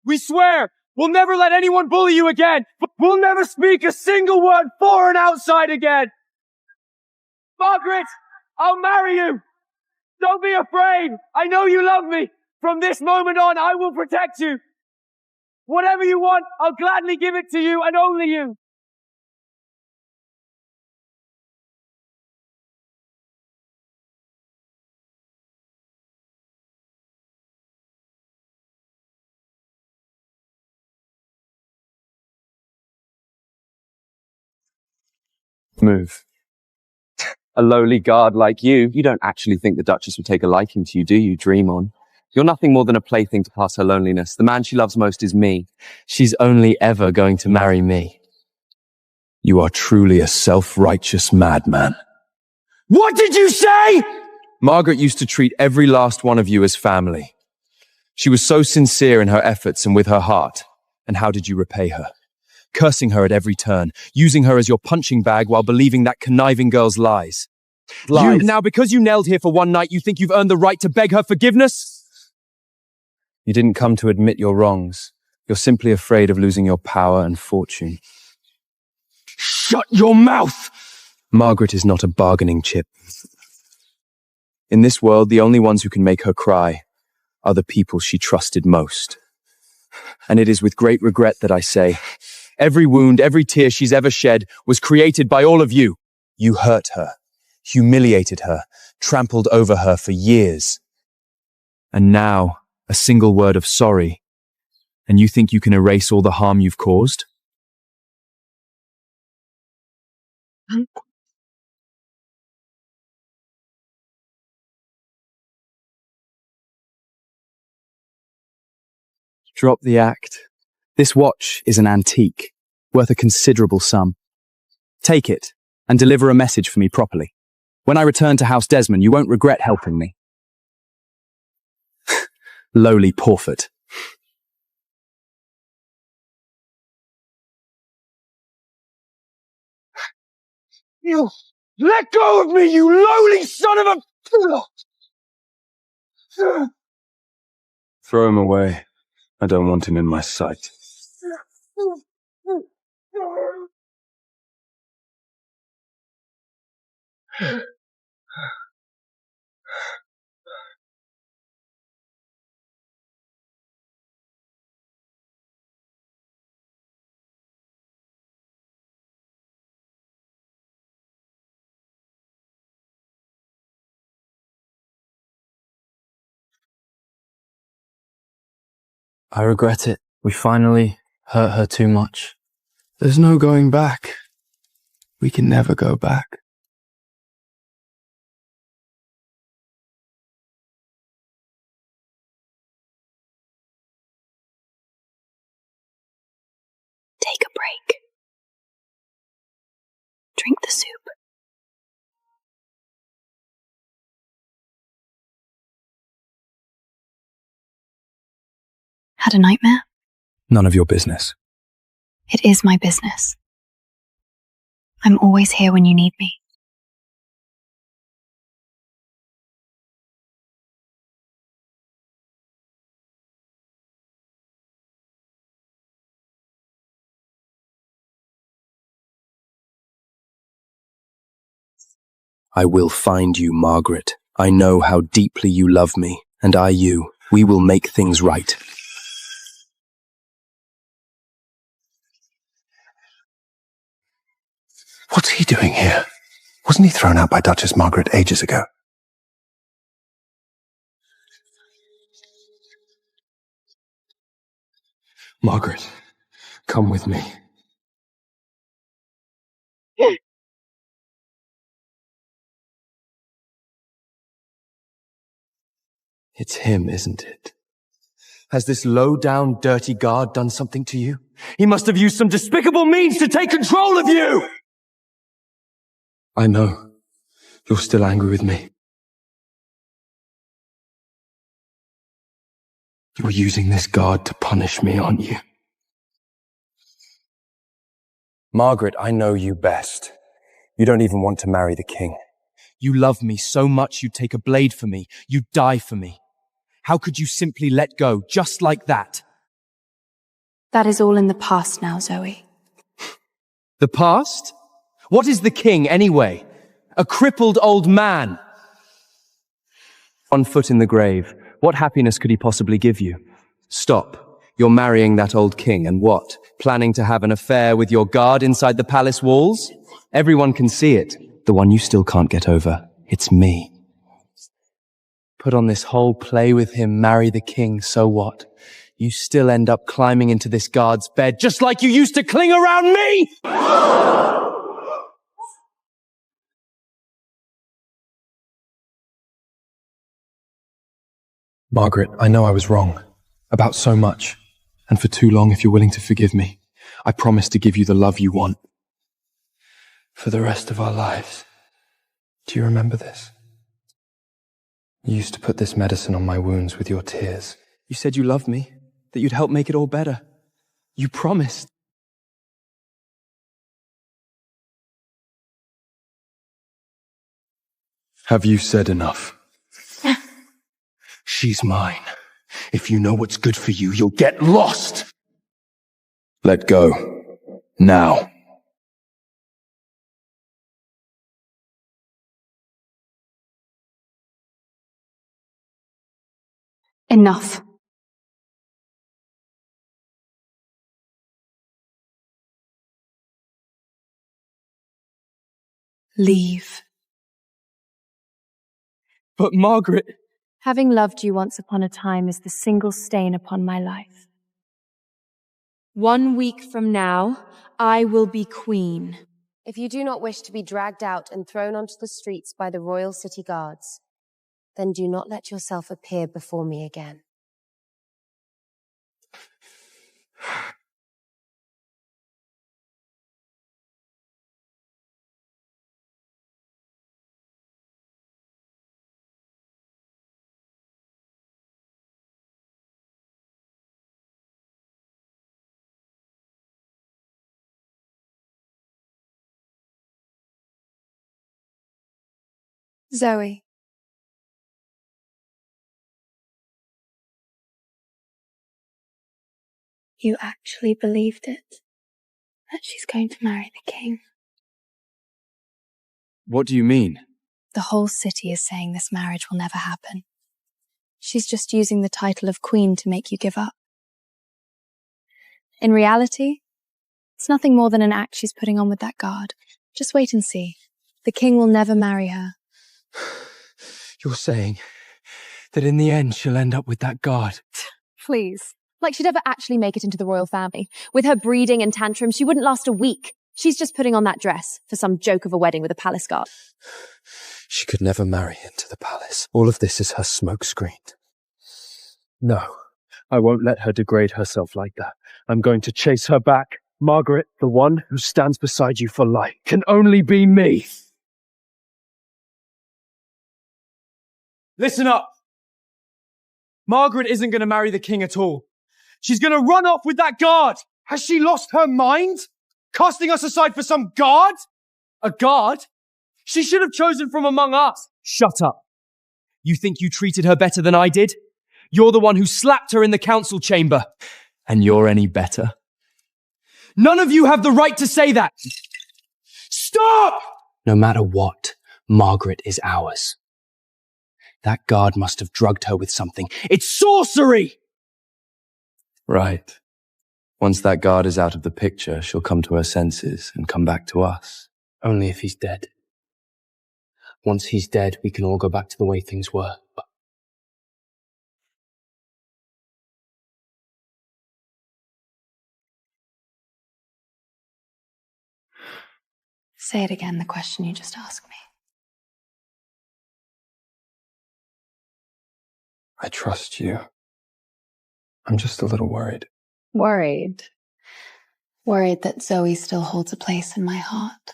We swear, we'll never let anyone bully you again. We'll never speak a single word for an outside again. Margaret, I'll marry you. Don't be afraid. I know you love me. From this moment on, I will protect you. Whatever you want, I'll gladly give it to you and only you. Move. A lowly guard like you don't actually think the Duchess would take a liking to you, do you? Dream on. You're nothing more than a plaything to pass her loneliness. The man she loves most is me. She's only ever going to marry me. You are truly a self-righteous madman. What did you say? Margaret used to treat every last one of you as family. She was so sincere in her efforts and with her heart. And how did you repay her? Cursing her at every turn, using her as your punching bag while believing that conniving girl's lies. Now, because you knelt here for one night, you think you've earned the right to beg her forgiveness? You didn't come to admit your wrongs. You're simply afraid of losing your power and fortune. Shut your mouth! Margaret is not a bargaining chip. In this world, the only ones who can make her cry are the people she trusted most. And it is with great regret that I say, every wound, every tear she's ever shed was created by all of you. You hurt her, humiliated her, trampled over her for years. And now, a single word of sorry, and you think you can erase all the harm you've caused? Drop the act. This watch is an antique, worth a considerable sum. Take it, and deliver a message for me properly. When I return to House Desmond, you won't regret helping me. Lowly Porford. You let go of me, you lowly son of a... Throw him away. I don't want him in my sight. I regret it. We finally hurt her too much. There's no going back. We can never go back. Take a break. Drink the soup. Had a nightmare? None of your business. It is my business. I'm always here when you need me. I will find you, Margaret. I know how deeply you love me, and I you. We will make things right. What's he doing here? Wasn't he thrown out by Duchess Margret ages ago? Margaret, come with me. It's him, isn't it? Has this low-down, dirty guard done something to you? He must have used some despicable means to take control of you! I know. You're still angry with me. You're using this guard to punish me, aren't you? Margaret, I know you best. You don't even want to marry the king. You love me so much you'd take a blade for me. You'd die for me. How could you simply let go, just like that? That is all in the past now, Zoe. The past? What is the king, anyway? A crippled old man. 1 foot in the grave. What happiness could he possibly give you? Stop. You're marrying that old king, and what? Planning to have an affair with your guard inside the palace walls? Everyone can see it. The one you still can't get over. It's me. Put on this whole play with him, marry the king, so what? You still end up climbing into this guard's bed, just like you used to cling around me! Margaret, I know I was wrong. About so much. And for too long, if you're willing to forgive me, I promise to give you the love you want. For the rest of our lives. Do you remember this? You used to put this medicine on my wounds with your tears. You said you loved me, that you'd help make it all better. You promised. Have you said enough? She's mine. If you know what's good for you, you'll get lost! Let go. Now. Enough. Leave. But Margaret... Having loved you once upon a time is the single stain upon my life. 1 week from now, I will be queen. If you do not wish to be dragged out and thrown onto the streets by the royal city guards, then do not let yourself appear before me again. Zoe. You actually believed it? That she's going to marry the king? What do you mean? The whole city is saying this marriage will never happen. She's just using the title of queen to make you give up. In reality, it's nothing more than an act she's putting on with that guard. Just wait and see. The king will never marry her. You're saying that in the end she'll end up with that guard? Please. Like she'd ever actually make it into the royal family. With her breeding and tantrums, she wouldn't last a week. She's just putting on that dress for some joke of a wedding with a palace guard. She could never marry into the palace. All of this is her smokescreen. No, I won't let her degrade herself like that. I'm going to chase her back. Margaret, the one who stands beside you for life, can only be me. Listen up! Margaret isn't going to marry the king at all. She's gonna run off with that guard! Has she lost her mind? Casting us aside for some guard? A guard? She should have chosen from among us. Shut up. You think you treated her better than I did? You're the one who slapped her in the council chamber. And you're any better? None of you have the right to say that! Stop! No matter what, Margaret is ours. That guard must have drugged her with something. It's sorcery! Right. Once that guard is out of the picture, she'll come to her senses and come back to us. Only if he's dead. Once he's dead, we can all go back to the way things were. Say it again, the question you just asked me. I trust you. I'm just a little worried. Worried. Worried that Zoe still holds a place in my heart.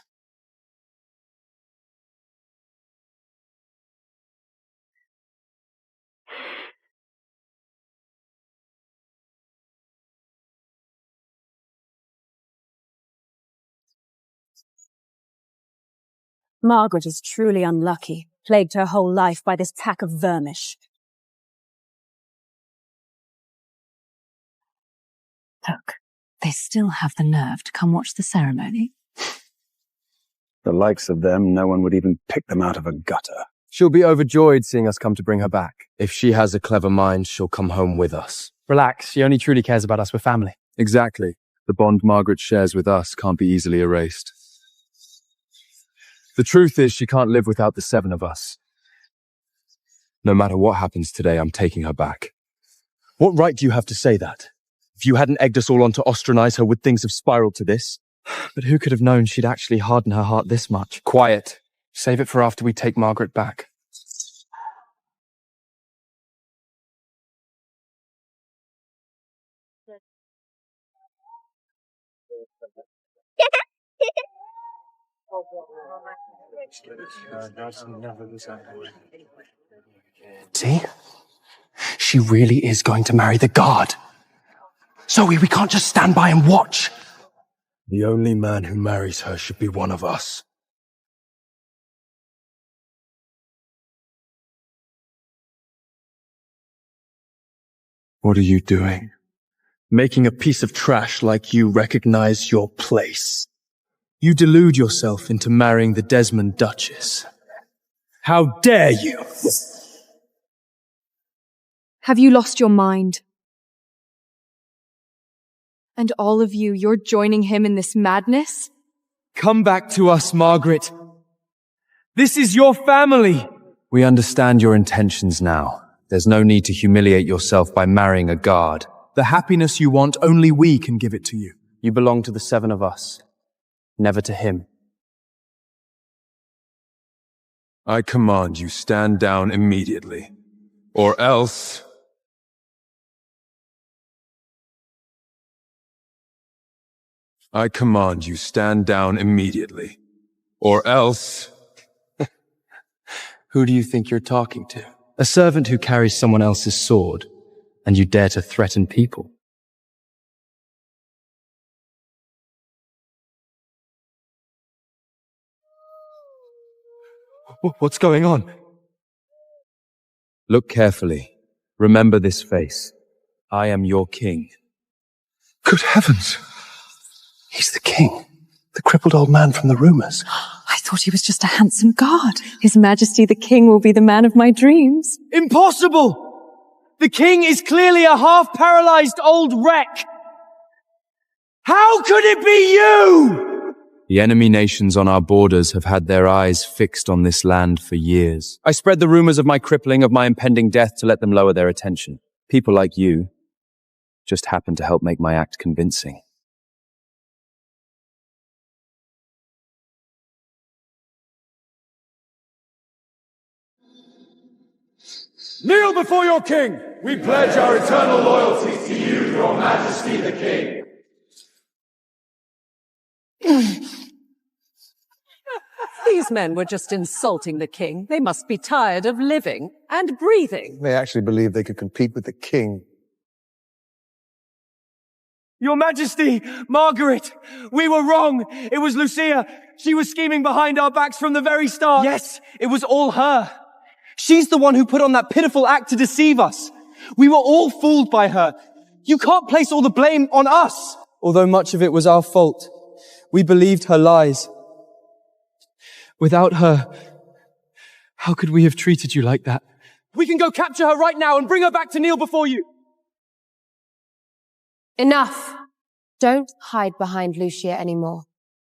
Margaret is truly unlucky, plagued her whole life by this pack of vermish. Look, they still have the nerve to come watch the ceremony. The likes of them, no one would even pick them out of a gutter. She'll be overjoyed seeing us come to bring her back. If she has a clever mind, she'll come home with us. Relax, she only truly cares about us. We're family. Exactly. The bond Margaret shares with us can't be easily erased. The truth is, she can't live without the 7 of us. No matter what happens today, I'm taking her back. What right do you have to say that? If you hadn't egged us all on to ostracize her, would things have spiraled to this? But who could have known she'd actually harden her heart this much? Quiet. Save it for after we take Margaret back. See? She really is going to marry the guard. Zoe, we can't just stand by and watch. The only man who marries her should be one of us. What are you doing? Making a piece of trash like you recognize your place. You delude yourself into marrying the Desmond Duchess. How dare you! Have you lost your mind? And all of you, you're joining him in this madness? Come back to us, Margaret. This is your family. We understand your intentions now. There's no need to humiliate yourself by marrying a guard. The happiness you want, only we can give it to you. You belong to the 7 of us, never to him. I command you stand down immediately, or else... I command you stand down immediately, or else... Who do you think you're talking to? A servant who carries someone else's sword, and you dare to threaten people. What's going on? Look carefully. Remember this face. I am your king. Good heavens! He's the king. The crippled old man from the rumors. I thought he was just a handsome guard. His Majesty the King will be the man of my dreams. Impossible! The king is clearly a half-paralyzed old wreck. How could it be you? The enemy nations on our borders have had their eyes fixed on this land for years. I spread the rumors of my crippling, of my impending death to let them lower their attention. People like you just happen to help make my act convincing. Kneel before your king! We pledge our eternal loyalty to you, your Majesty the King. These men were just insulting the king. They must be tired of living and breathing. They actually believed they could compete with the king. Your Majesty, Margaret, we were wrong. It was Lucia. She was scheming behind our backs from the very start. Yes, it was all her. She's the one who put on that pitiful act to deceive us. We were all fooled by her. You can't place all the blame on us. Although much of it was our fault, we believed her lies. Without her, how could we have treated you like that? We can go capture her right now and bring her back to kneel before you. Enough! Don't hide behind Lucia anymore.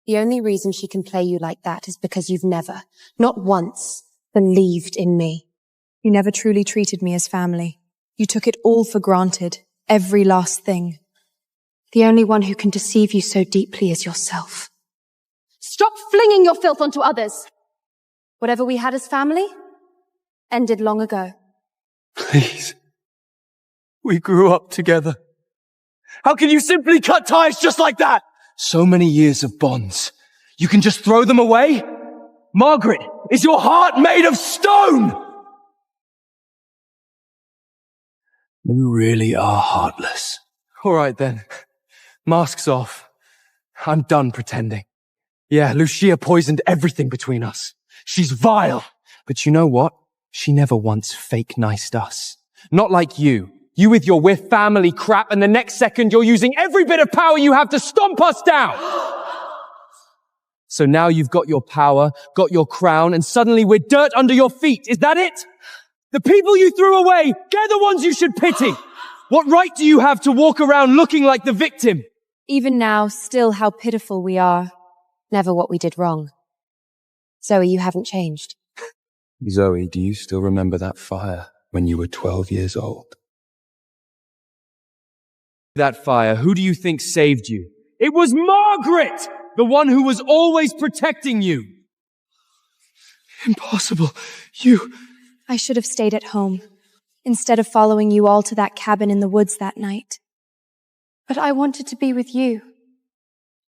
The only reason she can play you like that is because you've never, not once, believed in me. You never truly treated me as family. You took it all for granted, every last thing. The only one who can deceive you so deeply is yourself. Stop flinging your filth onto others! Whatever we had as family ended long ago. Please. We grew up together. How can you simply cut ties just like that? So many years of bonds. You can just throw them away? Margaret, is your heart made of stone? You really are heartless. All right then. Masks off. I'm done pretending. Yeah, Lucia poisoned everything between us. She's vile. But you know what? She never once fake-niced us. Not like you. You with your "we're family" crap, and the next second you're using every bit of power you have to stomp us down. So now you've got your power, got your crown, and suddenly we're dirt under your feet. Is that it? The people you threw away, they're the ones you should pity. What right do you have to walk around looking like the victim? Even now, still how pitiful we are. Never what we did wrong. Zoe, you haven't changed. Zoe, do you still remember that fire when you were 12 years old? That fire, who do you think saved you? It was Margaret! The one who was always protecting you. Impossible. I should have stayed at home, instead of following you all to that cabin in the woods that night. But I wanted to be with you.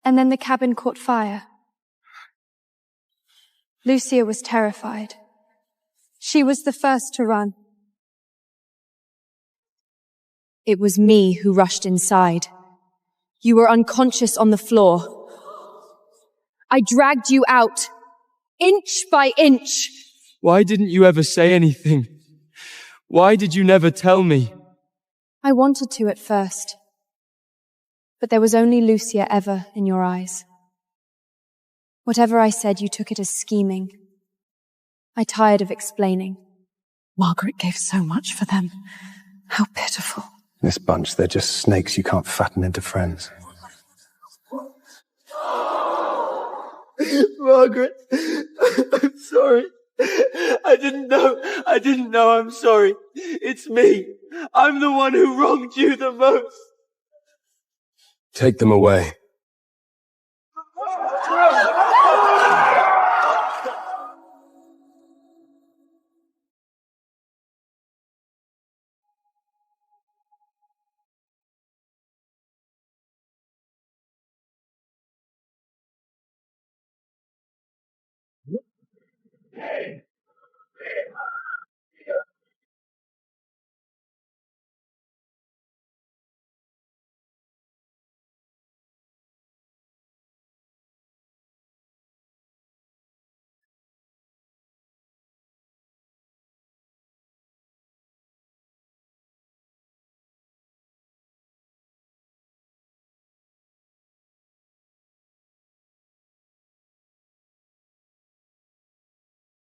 And then the cabin caught fire. Lucia was terrified. She was the first to run. It was me who rushed inside. You were unconscious on the floor. I dragged you out, inch by inch. Why didn't you ever say anything? Why did you never tell me? I wanted to at first. But there was only Lucia ever in your eyes. Whatever I said, you took it as scheming. I tired of explaining. Margaret gave so much for them. How pitiful. This bunch, they're just snakes you can't fatten into friends. Margaret, I'm sorry. I didn't know, I'm sorry. It's me. I'm the one who wronged you the most. Take them away.